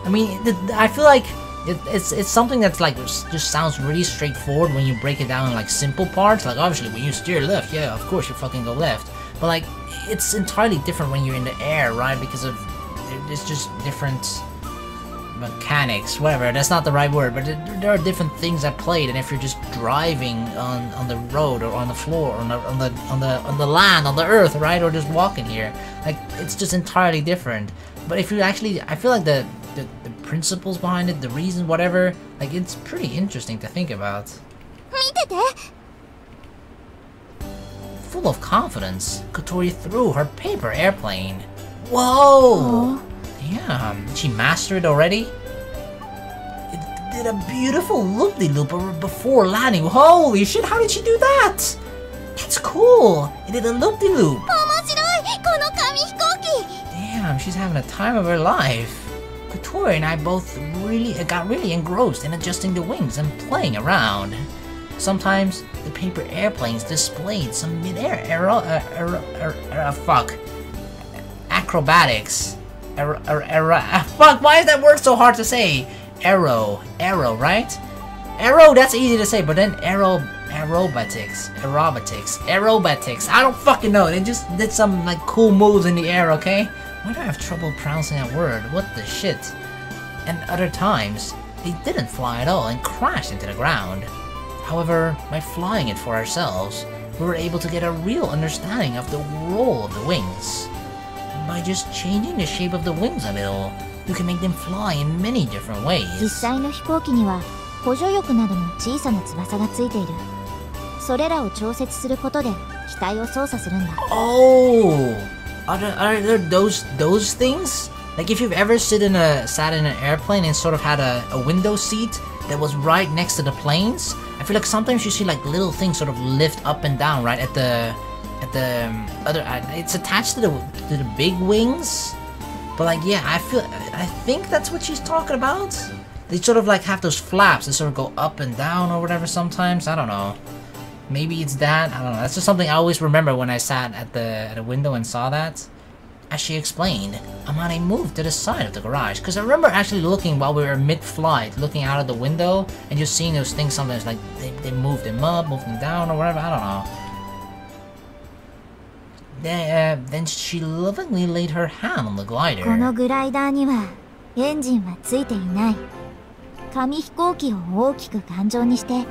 I mean, I feel like it's something that's like just sounds really straightforward when you break it down in like simple parts. Like obviously when you steer left, yeah, of course you fucking go left. But like it's entirely different when you're in the air, right? Because of it's just different mechanics, whatever. That's not the right word, but there are different things at play than if you're just driving on the road or on the floor or on the land, on the earth, right? Or just walking here. Like it's just entirely different. But if you actually, I feel like the principles behind it, the reason, whatever, like it's pretty interesting to think about. 見てて。 Full of confidence, Kotori threw her paper airplane. Whoa! Damn, did she master it already? It did a beautiful loop-de-loop before landing. Holy shit, how did she do that? That's cool. It did a loop-de-loop. 面白いこの紙飛行機。 Damn, she's having a time of her life. Kotori and I both got really engrossed in adjusting the wings and playing around. Sometimes the paper airplanes displayed some mid-air acrobatics. Fuck, why is that word so hard to say? Aero, right? Aero, that's easy to say, but then aerobatics. I don't fucking know. They just did some like cool moves in the air, okay? Why do I have trouble pronouncing that word? What the shit? And other times, they didn't fly at all and crashed into the ground. However, by flying it for ourselves, we were able to get a real understanding of the role of the wings. By just changing the shape of the wings a little, you can make them fly in many different ways. 実際の飛行機には補助翼などの小さな翼がついている。それらを調節することで機体を操作するんだ。Oh, are there those things? Like if you've ever sat in an airplane and sort of had a window seat that was right next to the planes, I feel like sometimes you see like little things sort of lift up and down, right, at the other. It's attached to the big wings. But like, yeah, I think that's what she's talking about. They sort of like have those flaps that sort of go up and down or whatever sometimes. I don't know. Maybe it's that. I don't know. That's just something I always remember when I sat at the window and saw that. As she explained, Amane moved to the side of the garage. Because I remember actually looking while we were mid-flight, looking out of the window, and just seeing those things sometimes like they moved them up, moved them down, or whatever. I don't know. Then she lovingly laid her hand on the glider. このグライダーにはエンジンはついていない。紙飛行機を大きく頑丈にして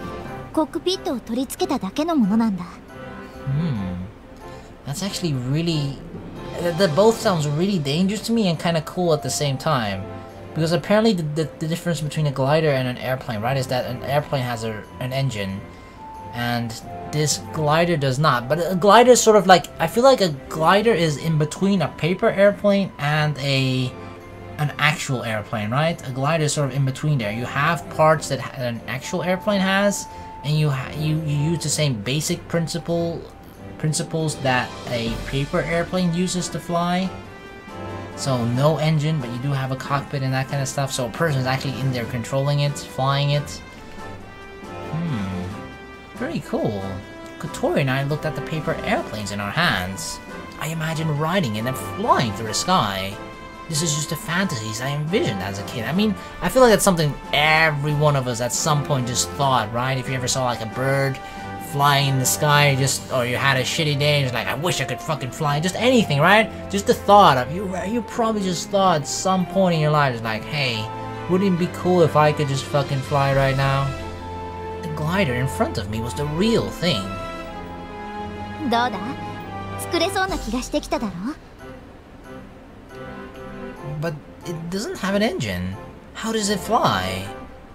コックピットを取り付けただけのものなんだ。That's actually really... That both sounds really dangerous to me and kind of cool at the same time. Because apparently the difference between a glider and an airplane, right, is that an airplane has an engine. And this glider does not. But a glider is sort of like... I feel like a glider is in between a paper airplane and an actual airplane, right? A glider is sort of in between there. You have parts that an actual airplane has, and you use the same basic principles that a paper airplane uses to fly. So no engine, but you do have a cockpit and that kind of stuff. So a person is actually in there controlling it, flying it. Very cool. Kotori and I looked at the paper airplanes in our hands. I imagine riding in and flying through the sky. This is just the fantasies I envisioned as a kid. I mean, I feel like that's something every one of us at some point just thought, right? If you ever saw like a bird flying in the sky, or you had a shitty day and it's like, I wish I could fucking fly, just anything, right? Just the thought of you probably just thought at some point in your life, it's like, hey, wouldn't it be cool if I could just fucking fly right now? The glider in front of me was the real thing. どうだ？作れそうな気がしてきただろ？ But it doesn't have an engine. How does it fly?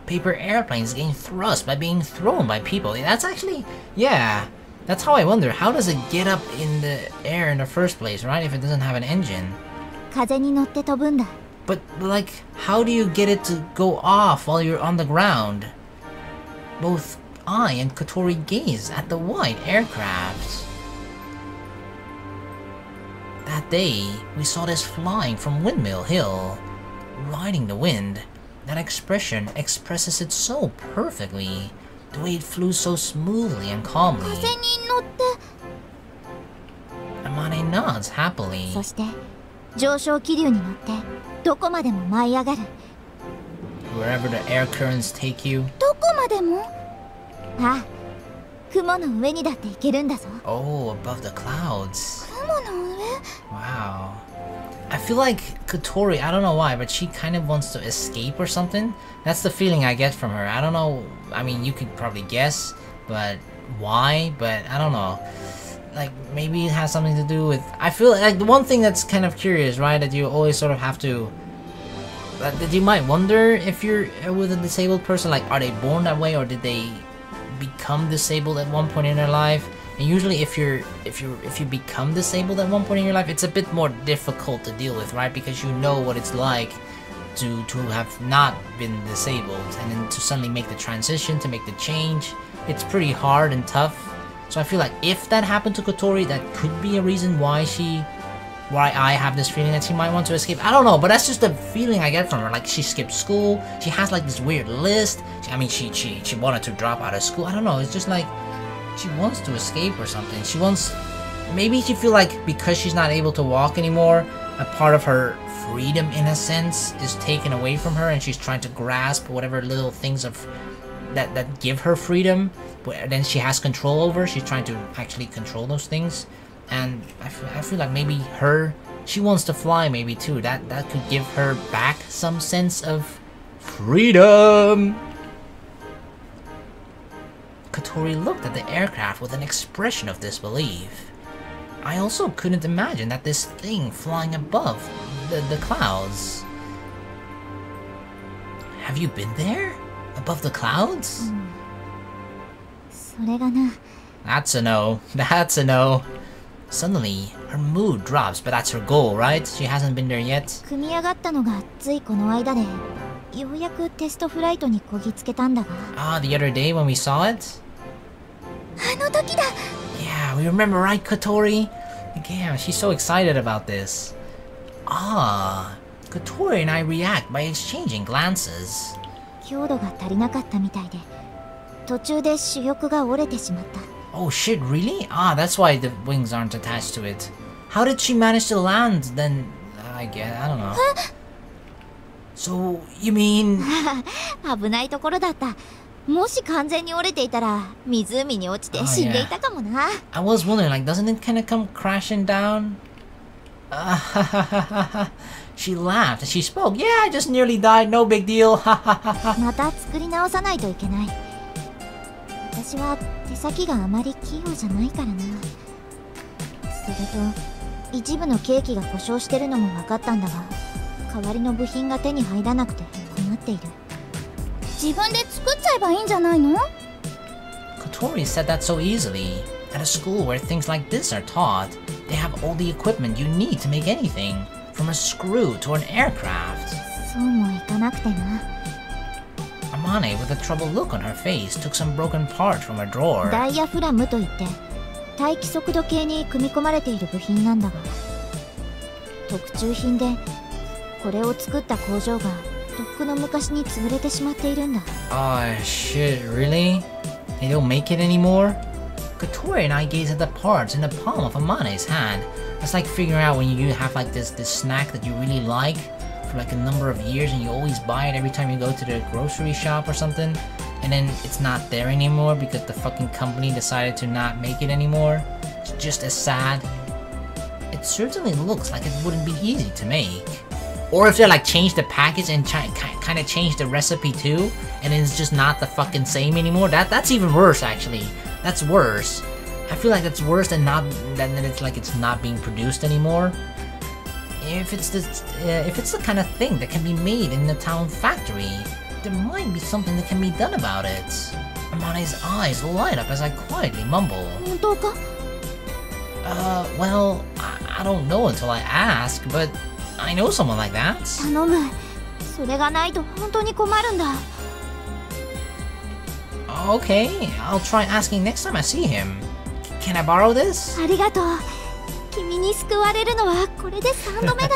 Paper airplanes gain thrust by being thrown by people. That's actually, yeah, that's how I wonder. How does it get up in the air in the first place, right? If it doesn't have an engine. 風に乗って飛ぶんだ。 But like, how do you get it to go off while you're on the ground? Both I and Kotori gaze at the white aircraft. That day, we saw this flying from Windmill Hill, riding the wind. That expression expresses it so perfectly, the way it flew so smoothly and calmly. 風に乗って。 Amane nods happily. そして上昇気流に乗ってどこまでも舞い上がる。 Wherever the air currents take you. どこまでも？ああ、雲の上にだって行けるんだぞ。 Oh, above the clouds. 雲の上？ Wow. I feel like Kotori, I don't know why, but she kind of wants to escape or something. That's the feeling I get from her. I don't know, I mean, you could probably guess, but why? But I don't know. Like, maybe it has something to do with... I feel like the one thing that's kind of curious, right, that you always sort of have to... that you might wonder if you're with a disabled person, like, are they born that way or did they become disabled at one point in their life? And usually if you become disabled at one point in your life, it's a bit more difficult to deal with, right? Because you know what it's like to have not been disabled, and then to suddenly make the transition, to make the change. It's pretty hard and tough. So I feel like if that happened to Kotori, that could be a reason why I have this feeling that she might want to escape. I don't know, but that's just the feeling I get from her. Like, she skipped school, she has like this weird list. I mean, she wanted to drop out of school. I don't know, it's just like she wants to escape or something. She wants... Maybe she feel like because she's not able to walk anymore, a part of her freedom, in a sense, is taken away from her, and she's trying to grasp whatever little things of that give her freedom, but then she has control over. She's trying to actually control those things, and I feel like maybe she wants to fly, maybe too. That could give her back some sense of freedom. Kotori looked at the aircraft with an expression of disbelief. I also couldn't imagine that this thing flying above the clouds. Have you been there? Above the clouds? それがな。 That's a no. That's a no. Suddenly, her mood drops, but that's her goal, right? She hasn't been there yet. 組み上がったのがついこの間で、ようやくテストフライトにこぎつけたんだが。Ah, the other day when we saw it? あの時だ。 Yeah, we remember, right, Kotori? Yeah, she's so excited about this. Ah, Kotori and I react by exchanging glances. 強度が足りなかったみたいで、途中で主翼が折れてしまった。Oh shit, really? Ah, that's why the wings aren't attached to it. How did she manage to land then? I don't know. So, you mean... 危ないところだった。もし完全に折れていたら、湖に落ちて死んでいたかもな。I was wondering, like, doesn't it kind of come crashing down? She laughed as she spoke. Yeah, I just nearly died, no big deal. また作り直さないといけない。私は手先があまり器用じゃないからな。それと一部のケーキが故障してるのも分かったんだが、代わりの部品が手に入らなくて困っている。自分で作っちゃえばいいんじゃないの？ Kotori said that so easily. At a school where things like this are taught, they have all the equipment you need to make anything, from a screw to an aircraft. そうもいかなくてな。Amane, with a troubled look on her face, took some broken parts from her drawer. ダイヤフラムといって大気速度計に組み込まれている部品なんだが、特注品でこれを作った工場がとっくの昔に潰れてしまっているんだ。Oh shit, really? They don't make it anymore? Kotori and I gaze at the parts in the palm of Amane's hand. It's like figuring out when you have like this snack that you really like for like a number of years and you always buy it every time you go to the grocery shop or something, and then it's not there anymore because the fucking company decided to not make it anymore. It's just as sad. It certainly looks like it wouldn't be easy to make. Or if they like change the package and kind of change the recipe too, and then it's just not the fucking same anymore. That's even worse actually. That's worse. I feel like that's worse than it's like it's not being produced anymore. If it's the kind of thing that can be made in the town factory, there might be something that can be done about it. Amane's eyes light up as I quietly mumble. 本当か? Well, I don't know until I ask, but I know someone like that. 頼む。それがないと本当に困るんだ。Okay, I'll try asking next time I see him. Can I borrow this? ありがとう。君に救われるのはこれで3度目だ。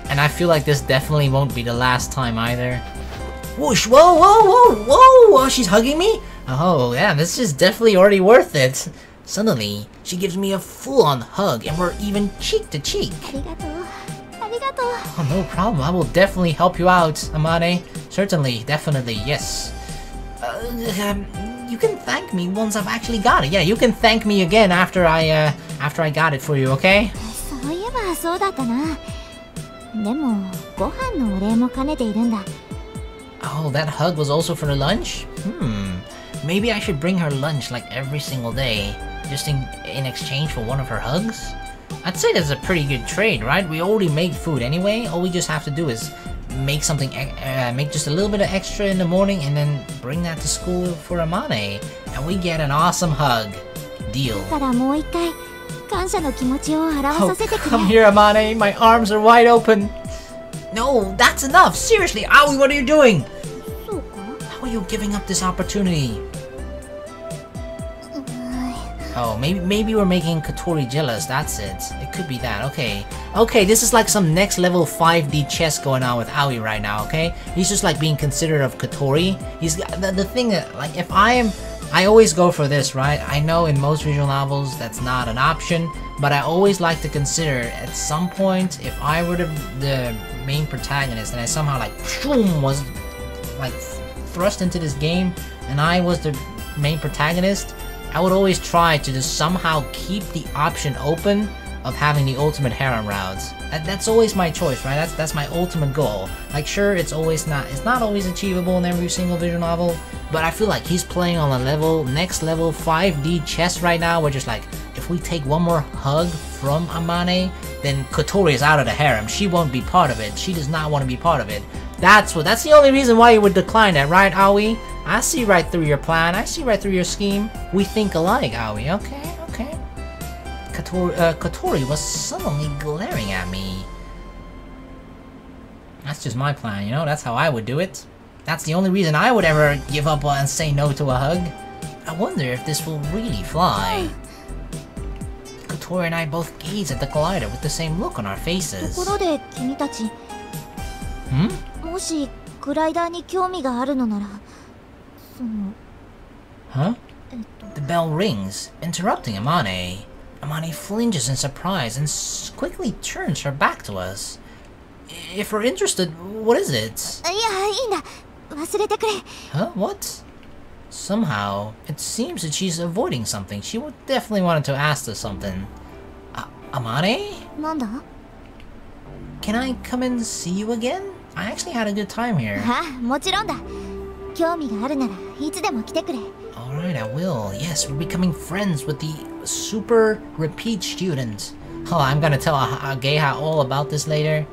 And I feel like this definitely won't be the last time either. Whoosh! Whoa, whoa, whoa, whoa! Oh, she's hugging me? Oh, yeah, this is definitely already worth it. Suddenly, she gives me a full-on hug and we're even cheek to cheek. ありがとう。ありがとう。Oh, no problem. I will definitely help you out, Amane. Certainly, definitely, yes. You can thank me once I've actually got it. Yeah, you can thank me again after I got it for you, okay? そういえばそうだったな。でもご飯のお礼も兼ねているんだ。Oh, that hug was also for the lunch? Maybe I should bring her lunch like every single day, just in exchange for one of her hugs? I'd say that's a pretty good trade, right? We already make food anyway. All we just have to do is make something, make just a little bit of extra in the morning and then bring that to school for Amane, and we get an awesome hug. Deal. だからもう一回感謝の気持ちを表させてくれ。Come here, Amane. My arms are wide open. No, that's enough. Seriously, Aoi, what are you doing? そうか? How are you giving up this opportunity? Oh, maybe we're making Kotori jealous, that's it. It could be that, okay. Okay, this is like some next level 5D chess going on with Aoi right now, okay? He's just like being considerate of Kotori. He's the thing that, like, if I always go for this, right? I know in most visual novels that's not an option, but I always like to consider at some point if I were the main protagonist and I somehow like was like thrust into this game and I was the main protagonist, I would always try to just somehow keep the option open of having the ultimate harem routes. That's always my choice, right? That's my ultimate goal. Like, sure, it's not always achievable in every single visual novel, but I feel like he's playing on a next level 5D chess right now, where just like, if we take one more hug from Amane, then Kotori is out of the harem. She won't be part of it. She does not want to be part of it. That's the only reason why you would decline that, right, Aoi? I see right through your plan. I see right through your scheme. We think alike, Aoi. Okay. Kotori was suddenly glaring at me. That's just my plan, you know? That's how I would do it. That's the only reason I would ever give up and say no to a hug. I wonder if this will really fly. Kotori and I both gazed at the collider with the same look on our と faces. ころで君たち Hmm? もしグライダーに興味があるのならその Huh? The bell rings, interrupting Amane. Amane flinches in surprise and quickly turns her back to us. If we're interested, what is it? いやいいんだ忘れてくれ Huh? What? Somehow, it seems that she's avoiding something. She would definitely wanted to ask us something. Amane? なんだ Can I come and see you again? I actually had a good time here. ああもちろんだ興味があるならいつでも来てくれ Alright, I will. Yes, we're becoming friends with the super repeat student. Oh, I'm gonna tell Geha all about this later.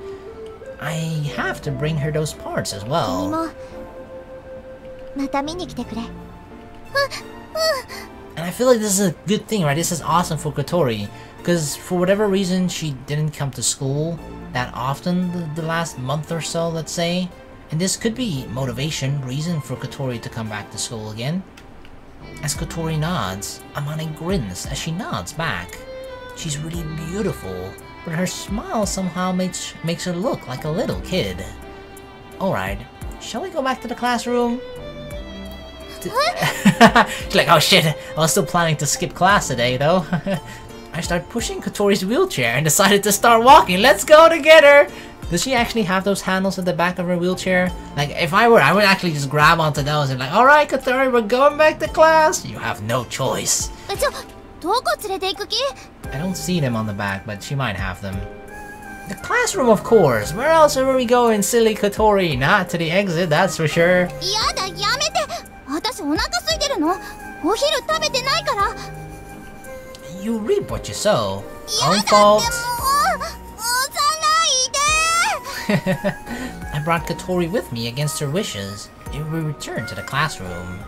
I have to bring her those parts as 君 well. もまた見に来てくれ And I feel like this is a good thing, right? This is awesome for Kotori. Because for whatever reason, she didn't come to school that often the last month or so, let's say. And this could be motivation, reason for Kotori to come back to school again. As Kotori nods, Amane grins as she nods back. She's really beautiful, but her smile somehow makes her look like a little kid. Alright, shall we go back to the classroom? She's like, oh shit, I was still planning to skip class today though. I started pushing Kotori's wheelchair and decided to start walking. Let's go together! Does she actually have those handles at the back of her wheelchair? Like, if I were, I would actually just grab onto those and like, alright Kotori, we're going back to class! You have no choice. どこ連れて行く気 I don't see them on the back, but she might have them. The classroom, of course! Where else are we going, silly Kotori? Not to the exit, that's for sure. やだやめて私お腹空いてるのお昼食べてないから You reap what you sow. や Own だ fault. ってもう押さないで I brought Kotori with me against her wishes. We returned to the classroom.